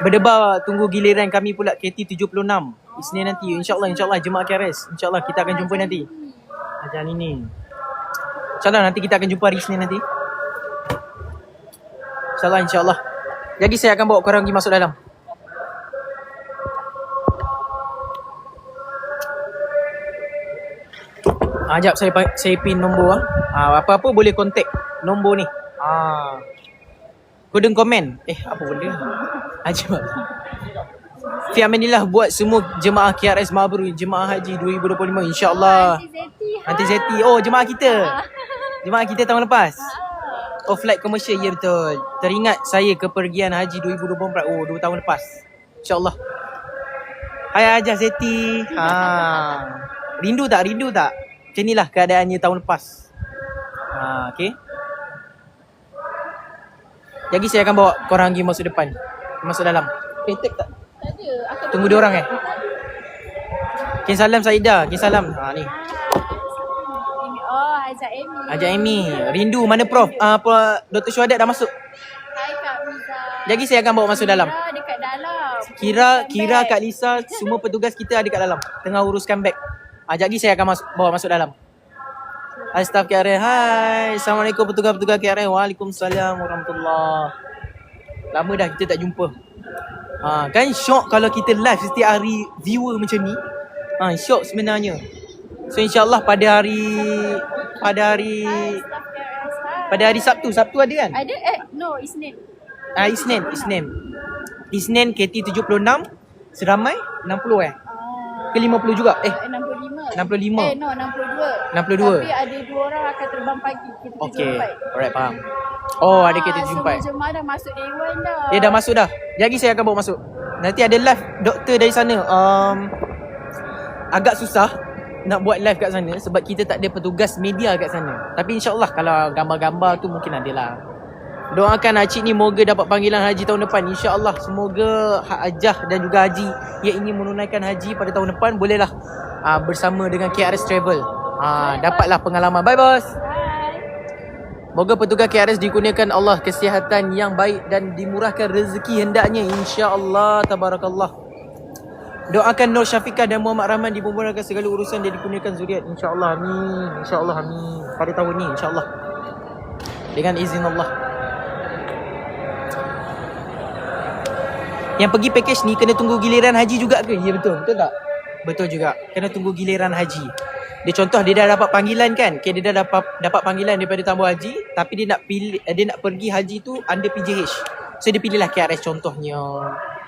Berdebar tunggu giliran kami pula KT76 Isnin nanti. InsyaAllah jemaah KRS. InsyaAllah kita akan jumpa nanti. Ajar ini. InsyaAllah nanti kita akan jumpa hari Isnin nanti. InsyaAllah. Jadi saya akan bawa korang pergi masuk dalam. Sekejap saya pin nombor. Apa-apa boleh kontak nombor ni. Kode komen. Apa benda? Ajab. Fi amanillah buat semua jemaah KRS Mabrur, jemaah haji 2025 insya-Allah. Nanti Zeti. Oh, jemaah kita. Jemaah kita tahun lepas. Oh, flight komersial. Ya betul. Teringat saya kepergian haji 2024. Oh, 2 tahun lepas. InsyaAllah. Hai Ajah Zeti. Rindu tak? Macam inilah keadaannya tahun lepas. Okay. Jadi saya akan bawa korang pergi masuk depan. Masuk dalam. Take tak? Tak ada. Tunggu dia orang Kin salam Saida. Kin salam. Ni. Oh, Ajak Amy. Ajak Amy. Rindu mana Prof? Dr. Syuhadat dah masuk. Hai Kak Miza. Jadi saya akan bawa masuk dalam. Dekat dalam. Kira Kak Lisa, semua petugas kita ada kat dalam. Tengah uruskan beg. Jadi saya akan bawa masuk dalam. Hai staff KRS. Hai. Assalamualaikum petugas-petugas KRS. Waalaikumsalam warahmatullahi. Lama dah kita tak jumpa. Kan syok kalau kita live setiap hari viewer macam ni. Syok sebenarnya. So insyaAllah pada hari Sabtu ada kan? Ada no, Isnin. Isnin KT76 seramai 60 ke 50 juga? 65. 65. No, 62. 62. Tapi ada 2 orang akan terbang pagi. Kita Okay. jumpa. Alright, faham. Oh, ada KT74. Semua jemaah dah masuk Dewan dah. Dia dah masuk dah. Jadi saya akan bawa masuk. Nanti ada live doktor dari sana. Agak susah nak buat live kat sana sebab kita tak ada petugas media kat sana. Tapi insyaAllah kalau gambar-gambar tu mungkin ada lah. Doakan Acik ni moga dapat panggilan haji tahun depan. InsyaAllah semoga Hak Ajah dan juga Haji yang ingin menunaikan haji pada tahun depan bolehlah bersama dengan KRS Travel. Dapatlah pengalaman. Bye bos. Moga petugas KRS dikurniakan Allah kesihatan yang baik dan dimurahkan rezeki hendaknya. InsyaAllah. Tabarakallah. Doakan Nur Syafiqah dan Muhammad Rahman dimudahkan segala urusan dan dikurniakan zuriat. InsyaAllah. Amin. InsyaAllah. Amin. Pada tahun ni insyaAllah. Dengan izin Allah. Yang pergi package ni kena tunggu giliran haji juga ke? Ya betul. Betul tak? Betul juga. Kena tunggu giliran haji. Dia contoh dia dah dapat panggilan kan? Dia dah dapat panggilan daripada Tabung Haji, tapi dia nak pergi haji tu under PJH. So dia pilihlah KRS contohnya.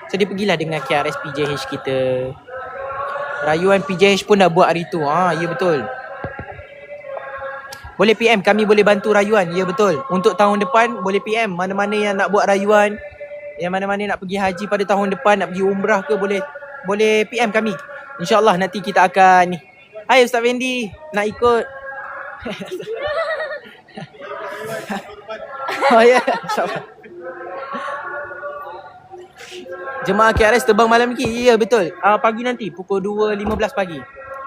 So dia pergilah dengan KRS PJH kita. Rayuan PJH pun dah buat hari tu. Ya betul. Boleh PM, kami boleh bantu rayuan. Ya betul. Untuk tahun depan boleh PM mana-mana yang nak buat rayuan. Yang mana-mana nak pergi haji pada tahun depan, nak pergi umrah ke, boleh PM kami. InsyaAllah nanti kita akan ni. Hai Ustaz Fendi, nak ikut. Oh ya, insyaAllah. Jemaah KRS terbang malam ni. Ya betul. Pagi nanti pukul 2.15 pagi.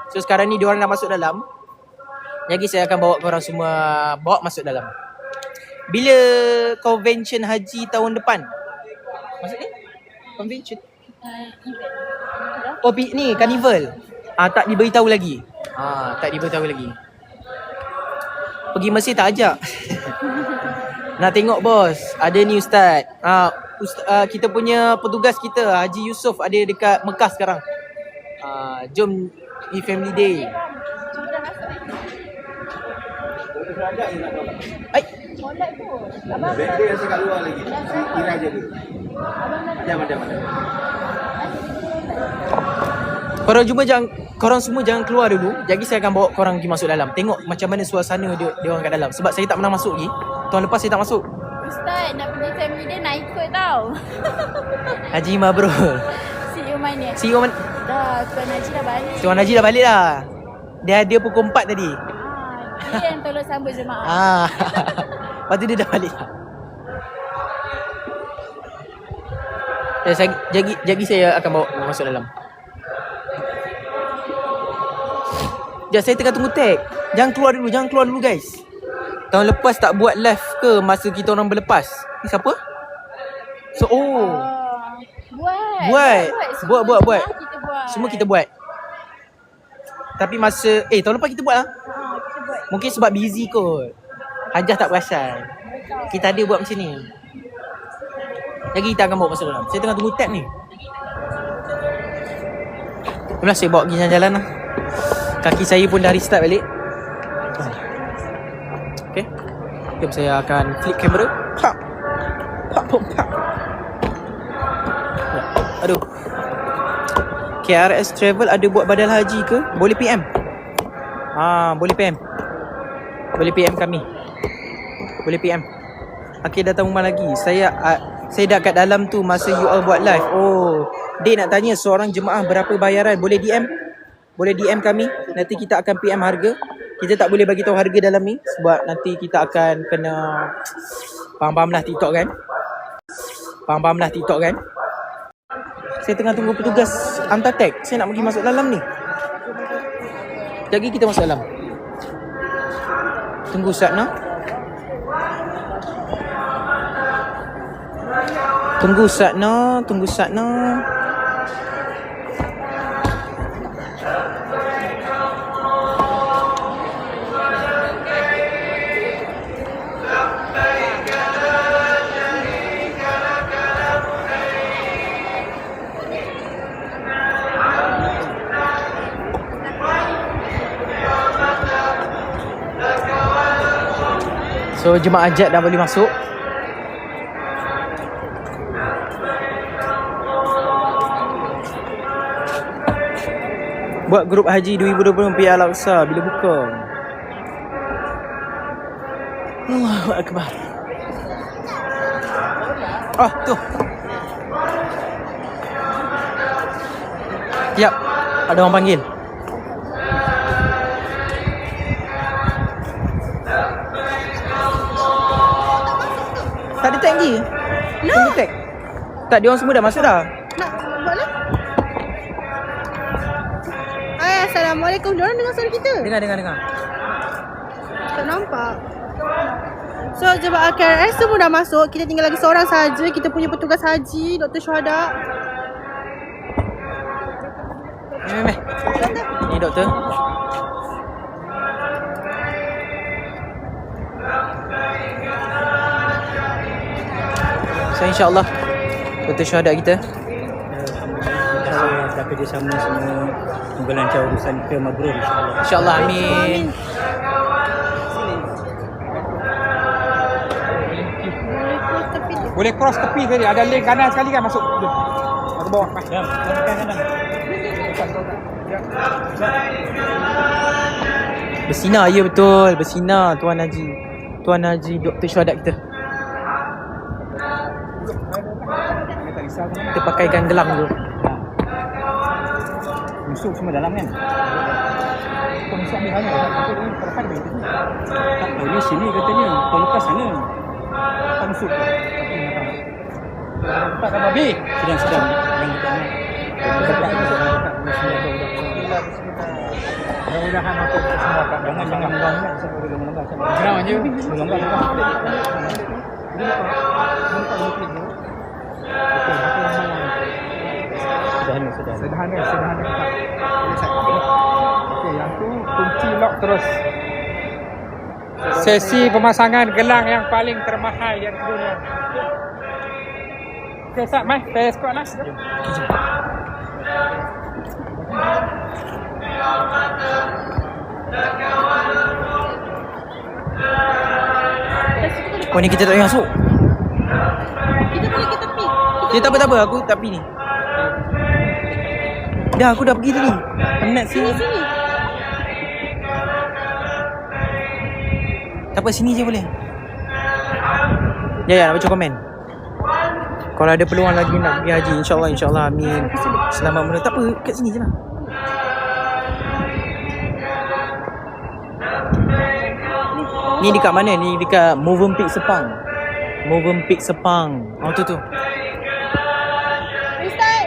So sekarang ni diorang dah masuk dalam. Jadi saya akan bawa korang semua masuk dalam. Bila convention haji tahun depan? Maksudnya? Convention? Oh ni carnival. Tak diberitahu lagi. Tak diberitahu lagi. Pergi Mesir tak ajak. Nak tengok bos. Ada ni ustaz. Kita punya petugas kita Haji Yusof ada dekat Mekah sekarang. Jom ni family day. Beg dia rasa kat luar lagi. Kira je tu. Macam. Korang semua jangan keluar dulu. Jadi saya akan bawa korang pergi masuk dalam. Tengok macam mana suasana dia orang kat dalam. Sebab saya tak pernah masuk lagi. Tahun lepas saya tak masuk. Ustaz, nak pergi family dia nak ikut tau. Haji Mabrur. CEO mana? CEO mana? Dah, Tuan Haji dah balik. Tuan Haji dah balik dah. Dia pukul 4 tadi. Dia yang tolong sambut jemaah. Lepas tu dia dah balik. Jadi saya akan bawa masuk dalam. Saya tengah tunggu tag. Jangan keluar dulu guys. Tahun lepas tak buat live ke masa kita orang berlepas? Ni siapa? Buat. Semua kita buat. Tapi masa tahun lepas kita buat lah. Kita buat. Mungkin sebab busy kot. Hajah tak perasan. Kita ada buat macam ni. Jadi kita akan bawa masuk dalam. Saya tengah tunggu tab ni. Jomlah saya bawa pergi jalan-jalan lah. Kaki saya pun dah restart balik. Okay. Jom saya akan flip kamera. Pak. Aduh. KRS Travel ada buat badal haji ke? Boleh PM. Boleh PM. Boleh PM kami. Boleh PM. Okay, datang rumah lagi. Saya dah kat dalam tu masa you all buat live. Dia nak tanya seorang jemaah berapa bayaran. Boleh DM? Boleh DM kami. Nanti kita akan PM harga. Kita tak boleh bagi tahu harga dalam ni sebab nanti kita akan kena faham-fahamlah TikTok kan. Saya tengah tunggu petugas hantar tag. Saya nak pergi masuk dalam ni. Sekejap lagi kita masuk dalam. Tunggu Satna. Tunggu Satna. So jemaah Jad dah boleh masuk. Buat grup haji 2020 Piala Al-Aqsa bila buka. Allahu Akbar. Tu. Siap. Ada orang panggil. Tak ada tag lagi? Tunggu tag. Tak, dia orang semua dah masuk dah. Nak buat lah. Assalamualaikum. Diorang dengar suara kita? Dengar. Tak nampak. So jemaah KRS semua dah masuk. Kita tinggal lagi seorang saja. Kita punya petugas haji, Dr. Syuhada. Meh. Ni doktor. So insyaAllah Dr. Syuhada kita. Terima kasih atas kerjasama semua. Semoga lancar urusan kita mabrur insyaAllah. InsyaAllah, amin. Boleh cross tepi tadi. Ada lane kanan sekali kan masuk. Aku bawa. Ya, kanan. Bersinar, ya betul. Bersinar Tuan Haji Dr. Syuhada kita. Kita pakaikan gelang tu. Musuh semua dalam kan? Kau musuh ambil sana. Kata dia perempuan dia itu. Tak tahu ni sini katanya. Kau lepas sana. Kau musuh tu. Tapi nak tahu. Dapat dah babi. Sedang. Mudah-mudahan untuk semua Kak. Jangan melanggar. Senang aja. Melanggar. Sederhana. Okey, yang tu kunci lock terus. Sesi pemasangan gelang yang paling termahal yang dunia. Okey, Ustaz, mai saya squat lah. Oh ni kita tak boleh masuk. Kita pergi ke tepi. Dia tak apa, aku tak pergi ni. Dah aku dah pergi tadi. Penat sini. Sini. Tak apa, sini je boleh. Ya, nak baca komen. Kalau ada peluang lagi nak pergi haji, insyaAllah amin. Selamat menuju. Tak apa, kat sini je lah. Ni dekat mana? Ni dekat Movenpick Sepang. Oh tu. Ustaz.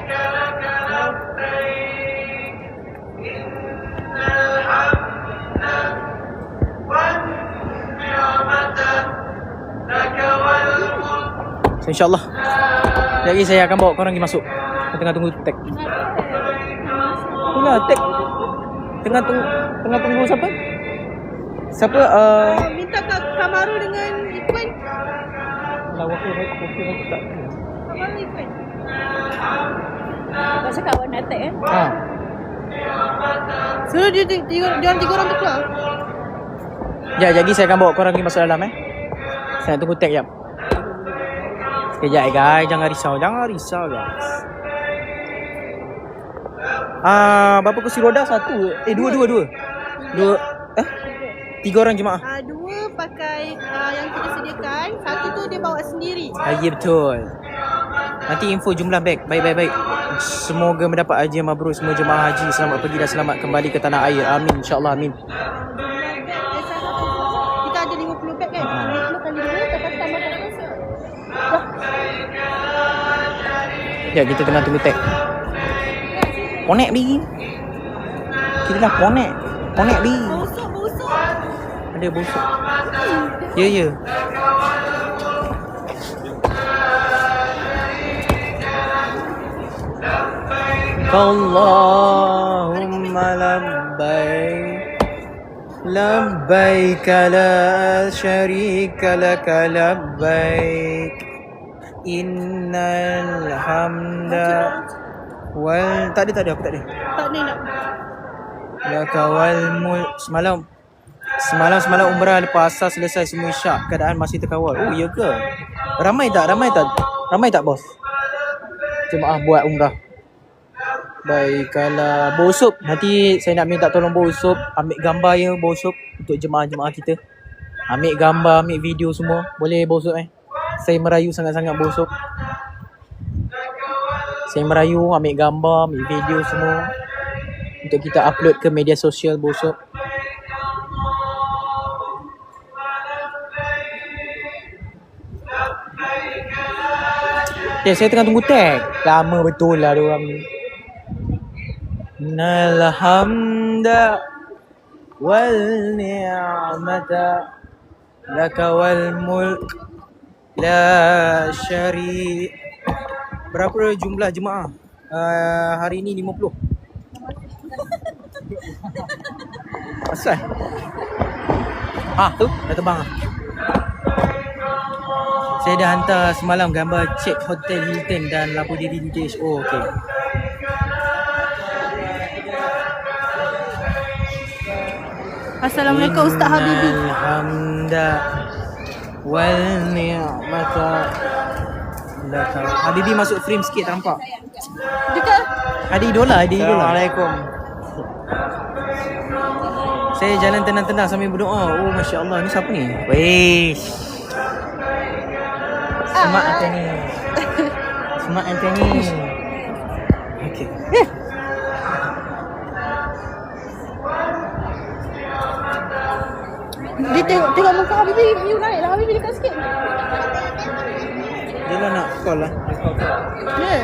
So insyaAllah lagi saya akan bawa korang pergi masuk. Tengah tunggu tag. Itulah tag. Tengah tunggu siapa? Minta Kamaru dengan Ikwan. Lah wakil tak. Kamaru Ikwan. Kau cakap awak nak tag kan? Ha. Suruh dia orang 3 orang tu keluar. Ya, jadi saya akan bawa korang pergi masuk dalam Saya nak tunggu tag jap. Sekejap guys, jangan risau guys. Berapa kursi roda? 1. 2. 3 orang jemaah. 2 pakai yang kita sediakan. 1 tu dia bawa sendiri. Ya betul. Nanti info jumlah beg. Baik. Semoga mendapat haji yang mabrur. Semua jemaah haji selamat pergi dan selamat kembali ke tanah air. Amin, insyaAllah amin. Kita ada 50 beg kan? 50 kali 2 dapat tambah terus. Ya, kita tengah tunggu tag. Ponek bi. Kita dah ponek bi. Busuk. Ada busuk. Ya. Allahumma labbaik la syarika laka labbaik innal hamda wal tak ada aku tak ada. Tak ada nak. Laka wal mulk. Semalam umrah lepas asar selesai semua isyak, keadaan masih terkawal. Oh ya ke? Ramai tak bos? Jemaah buat umrah. Baik, kalau Bosup, nanti saya nak minta tolong Bosup ambil gambar ya Bosup untuk jemaah-jemaah kita. Ambil gambar, ambil video semua. Boleh Bosup Saya merayu sangat-sangat Bosup. Saya merayu, ambil gambar, ambil video semua untuk kita upload ke media sosial Bosup. Ya, saya tengah tunggu tag. Lama betul lah diorang ni. Innal hamda wal ni'mata laka wal mulk la syari'. Berapa jumlah jemaah? Hari ini 50. Asal? Tu dah terbang. Saya dah hantar semalam gambar cek hotel Hilton dan lampu diri di DHO. Okey. Assalamualaikum Ustaz Habibi. Alhamda wal ni'mata laka. Habibi masuk frame sikit nampak. Dekat. Ada idola. Assalamualaikum. Saya jalan tenang-tenang sambil berdoa. Oh masya-Allah, ni siapa ni? Wesh. Semak Antoni. Okey. Dia tengok muka Habibi, view naik lah. Habibi dekat sikit. Dia lah nak call lah. Ya.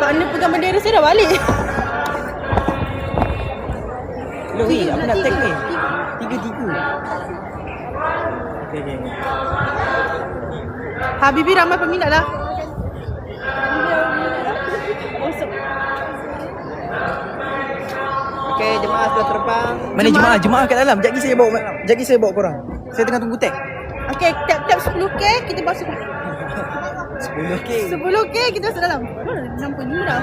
Pak Anda pegang bendera saya dah balik. Hello, weh, aku nak tag ni. 3-3. Okay. Habibi ramai peminat lah. Okay, jemaah sudah terbang. Mana jemaah? Jemaah kat dalam. Sekejap lagi saya bawa korang. Saya tengah tunggu tag. Okey, tap 10k kita masuk. 10k. 10k kita masuk dalam. Nampak ni dah.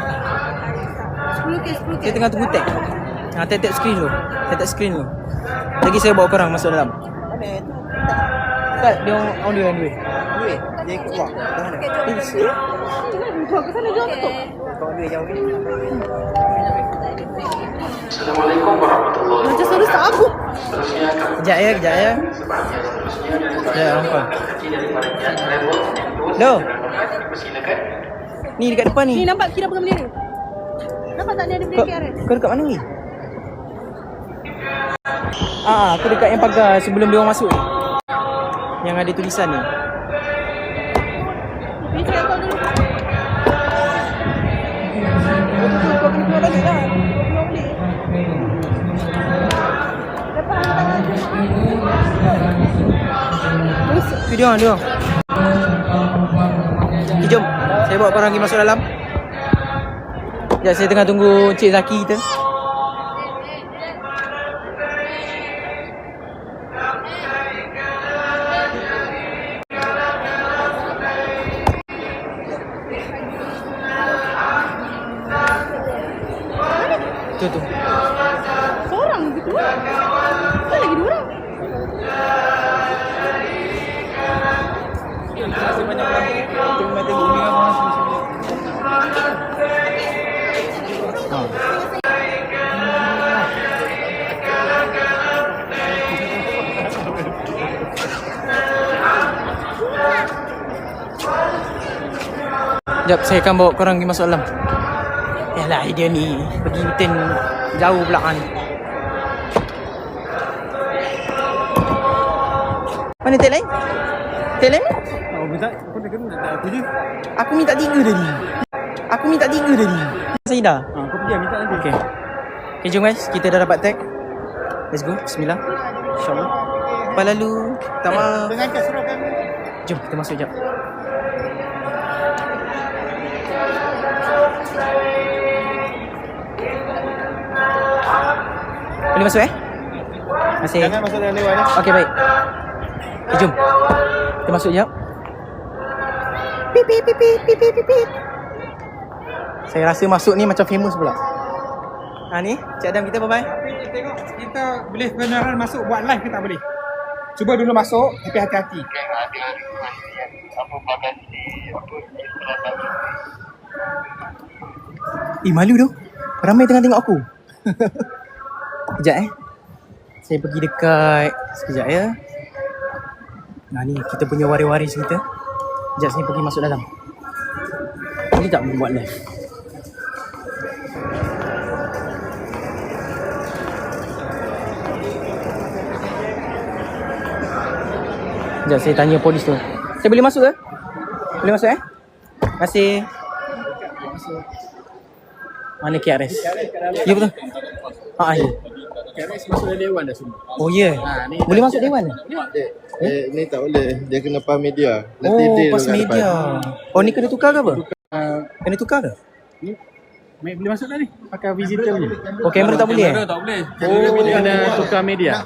10k. Saya tengah tunggu tag. Tap screen dulu. Tap screen dulu. Lagi saya bawa korang masuk dalam. Mana tu? Tak, dia on the way. Dia ikut keluar. Kau ke sana jauh tu. Kau on the way jauh ni. Assalamualaikum warahmatullahi Macam suara tak aku. Kejap ya. Ya, nampak. Hello. Ni dekat depan Ni ni. nampak kira pegang bendera. Nampak tak ni ada bendera KRS? Kau dekat mana ni? Aku dekat yang pagar sebelum dia orang masuk. Yang ada tulisan ni. Ni cakap kau dulu. Kau kena keluar balik lah. Tu dia orang. Okay, jom. Saya bawa korang pergi masuk dalam. Sekejap, saya tengah tunggu Cik Zaki kita. Tu. Seorang gitu. Kan lagi 2 orang. Terima kasih banyak lah. Terima tengok ni orang semua. Sekejap, saya akan bawa korang pergi masuk dalam. Yalah, dia ni pergi hutan jauh pula ni. Mana tek lain? Tek lain ni? Oh, minta. Kau nak kena aku je. Aku minta 3 tadi. Saya dah. Kau pergi minta nanti. Okay. Okay, jom guys. Kita dah dapat tag. Let's go. Bismillah. InsyaAllah. Apa lalu? Tak maaf. Dengan kat suruh kami. Jom, kita masuk sekejap. Boleh masuk Terima kasih. Jangan masuk dalam dewan. Okey, baik. Okay, jom. Kita masuk sekejap. Pip. Saya rasa masuk ni macam famous pula. Ni, Cik Adam kita bye-bye. Tapi tengok kita boleh beneran masuk buat live ke tak boleh? Cuba dulu masuk tapi hati-hati. Malu tu. Ramai tengah tengok aku. Sekejap Saya pergi dekat. Sekejap ya. Ni kita punya waris-waris kita. Sekejap saya pergi masuk dalam. Boleh tak buat live? Sekejap saya tanya polis tu. Saya boleh masuk ke? Boleh masuk Terima kasih. Mana KRS? Ya betul. Ya. KRS masuk dalam dewan dah semua. Oh ya. Boleh masuk dewan? Ni tak boleh. Dia kena pas media. Pas media. Oh, ni kena tukar ke apa? Kena tukar ke? Boleh masuk dah ni. Pakai visitor ni. Oh, kamera tak boleh? Tak boleh. Oh, dia kena tukar media.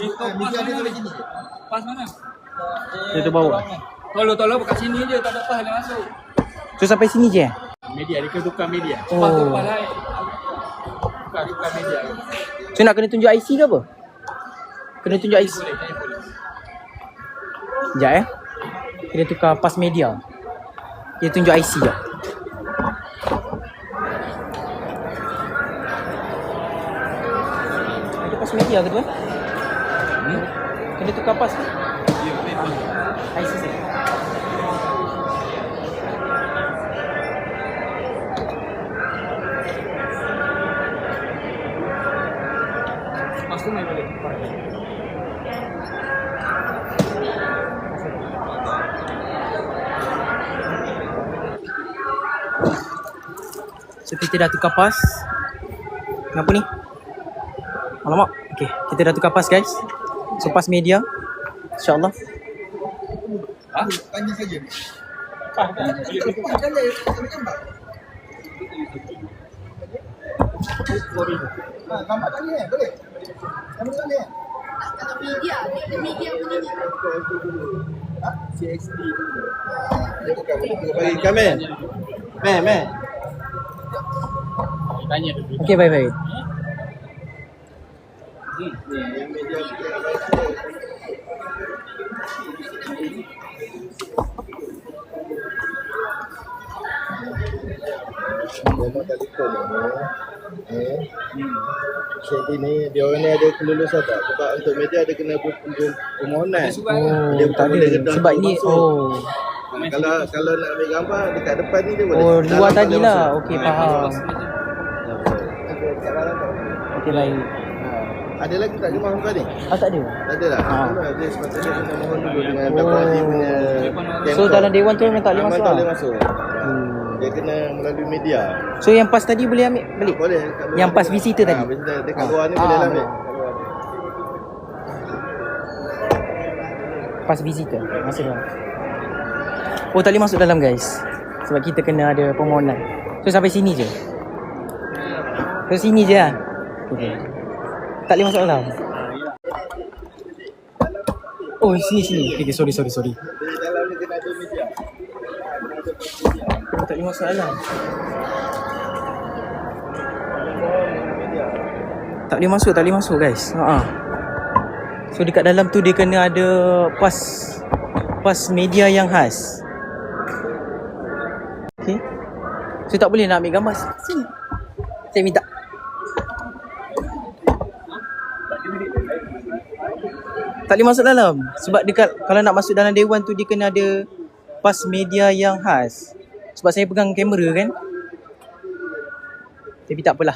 Pas mana? Dia terbawa. Tolong kat sini je, tak ada pas nak masuk. So sampai sini je? Media, dia kena tukar media. Pas tu Oh. pas lain. Tukar media. So nak kena tunjuk IC ke apa? Kena tunjuk IC. Sekejap Kena tukar pas media. Dia tunjuk IC je. Ada pas media ke tu Kena tukar pas ke? IC saya. Pas tu main balik. So kita dah tukar pas. Kenapa ni? Alamak. Okay, kita dah tukar pas guys. So pas media, InsyaAllah. Tanya saja. Gambar tadi boleh? Gambar tadi Media punya ni. CXD. Bagi kamera. Meh. Okay, baik. Jadi ni dia orang ni ada kelulusan tak? Sebab untuk media ada kena permohonan. Oh, tak ada. Sebab ni Kalau nak ambil gambar dekat depan ni dia boleh. Oh, Dalam luar boleh tadi lah. masuk. Okey, faham. Okey, baik. Ada lagi tak jemaah muka ni? Tak ada. Tak ada lah. Dia sepatutnya kena mohon dulu dengan Dato' Haji punya So dalam dewan tu memang tak boleh masuk tak lah. boleh masuk. Dia kena melalui media. So yang pas tadi boleh ambil balik? Boleh. Yang pas visitor tadi? Visitor dekat luar ni boleh lah ambil. Pas visitor. Masuk dalam. Oh, tak boleh masuk dalam guys. Sebab kita kena ada permohonan. So sampai sini je. So sini je lah. Okay. Tak boleh masuk dalam. Oh, sini. Okay, sorry. Di dalam ni kena ada media. Oh, tak boleh masuk dalam. Tak boleh masuk guys. So dekat dalam tu dia kena ada pas media yang khas. Okay. So tak boleh nak ambil gambar sini. Saya minta. Tak boleh masuk dalam. Sebab dekat kalau nak masuk dalam dewan tu dia kena ada pas media yang khas. Sebab saya pegang kamera kan. Tapi tak apalah.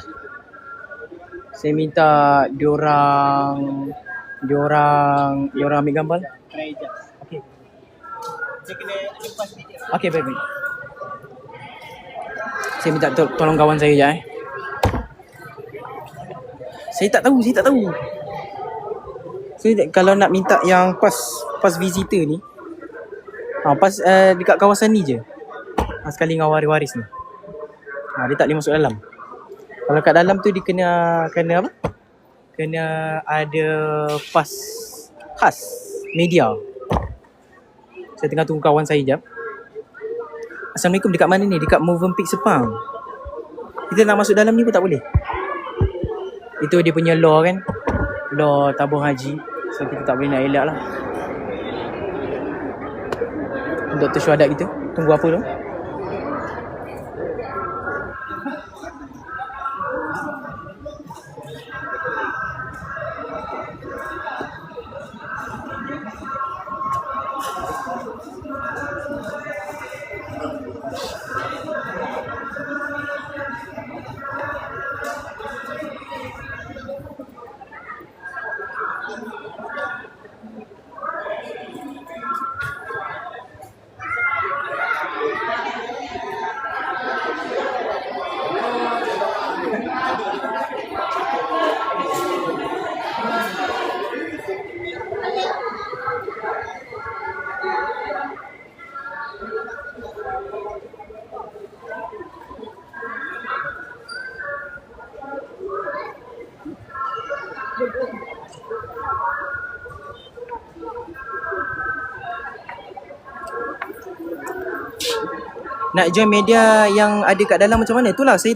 Saya minta diorang ambil gambar. Okey. Saya kena ada pas media. Okey, baik. Saya minta tolong kawan saya je Saya tak tahu. So kalau nak minta yang pas visitor ni, pas dekat kawasan ni je. Sekali dengan waris ni. Dia tak boleh masuk dalam. Kalau kat dalam tu dia kena apa? Kena ada pas khas media. Saya tengah tunggu kawan saya jap. Assalamualaikum, dekat mana ni? Dekat Movenpick Sepang. Kita nak masuk dalam ni pun tak boleh. Itu dia punya law kan. Law tabung haji. So kita tak boleh nak elak lah. Dr. Syuhadat kita. Tunggu apa tu? Nak join media yang ada kat dalam macam mana? Itulah saya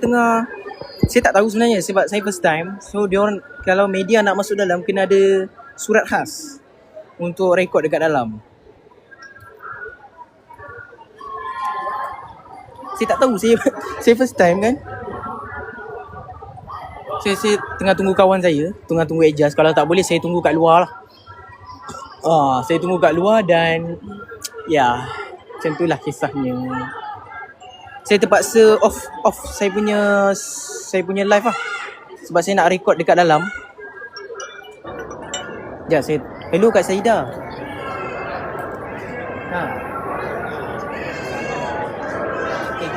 tak tahu sebenarnya sebab saya first time. So diorang kalau media nak masuk dalam kena ada surat khas untuk rekod dekat dalam. Saya tak tahu, saya first time kan. Saya tengah tunggu kawan saya, tengah tunggu adjust. Kalau tak boleh saya tunggu kat luar lah. Saya tunggu kat luar dan ya, macam itulah kisahnya. Saya terpaksa off saya punya live lah. Sebab saya nak record dekat dalam. Sekejap saya hello Kak Saida. Ha. Okay.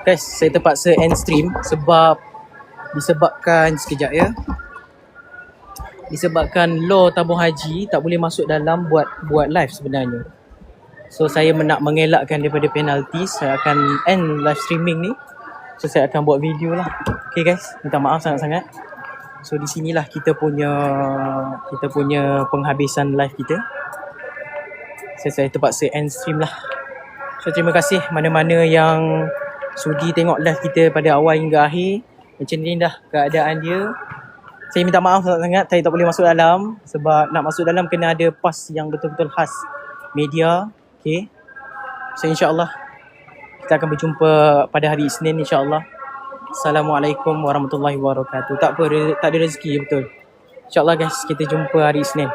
Guys, saya terpaksa end stream sebab disebabkan sekejap ya. Disebabkan law tabung haji tak boleh masuk dalam buat live sebenarnya. So saya nak mengelakkan daripada penalti, saya akan end live streaming ni. So saya akan buat video lah. Okay guys, minta maaf sangat-sangat. So di sinilah kita punya penghabisan live kita. Saya terpaksa end stream lah. So terima kasih mana-mana yang sudi tengok live kita pada awal hingga akhir. Macam ni dah keadaan dia. Saya minta maaf sangat-sangat saya tak boleh masuk dalam. Sebab nak masuk dalam kena ada pas yang betul-betul khas media. Okay. So insyaAllah kita akan berjumpa pada hari Isnin insyaAllah. Assalamualaikum warahmatullahi wabarakatuh. Tak apa, tak ada rezeki betul. InsyaAllah guys, kita jumpa hari Isnin.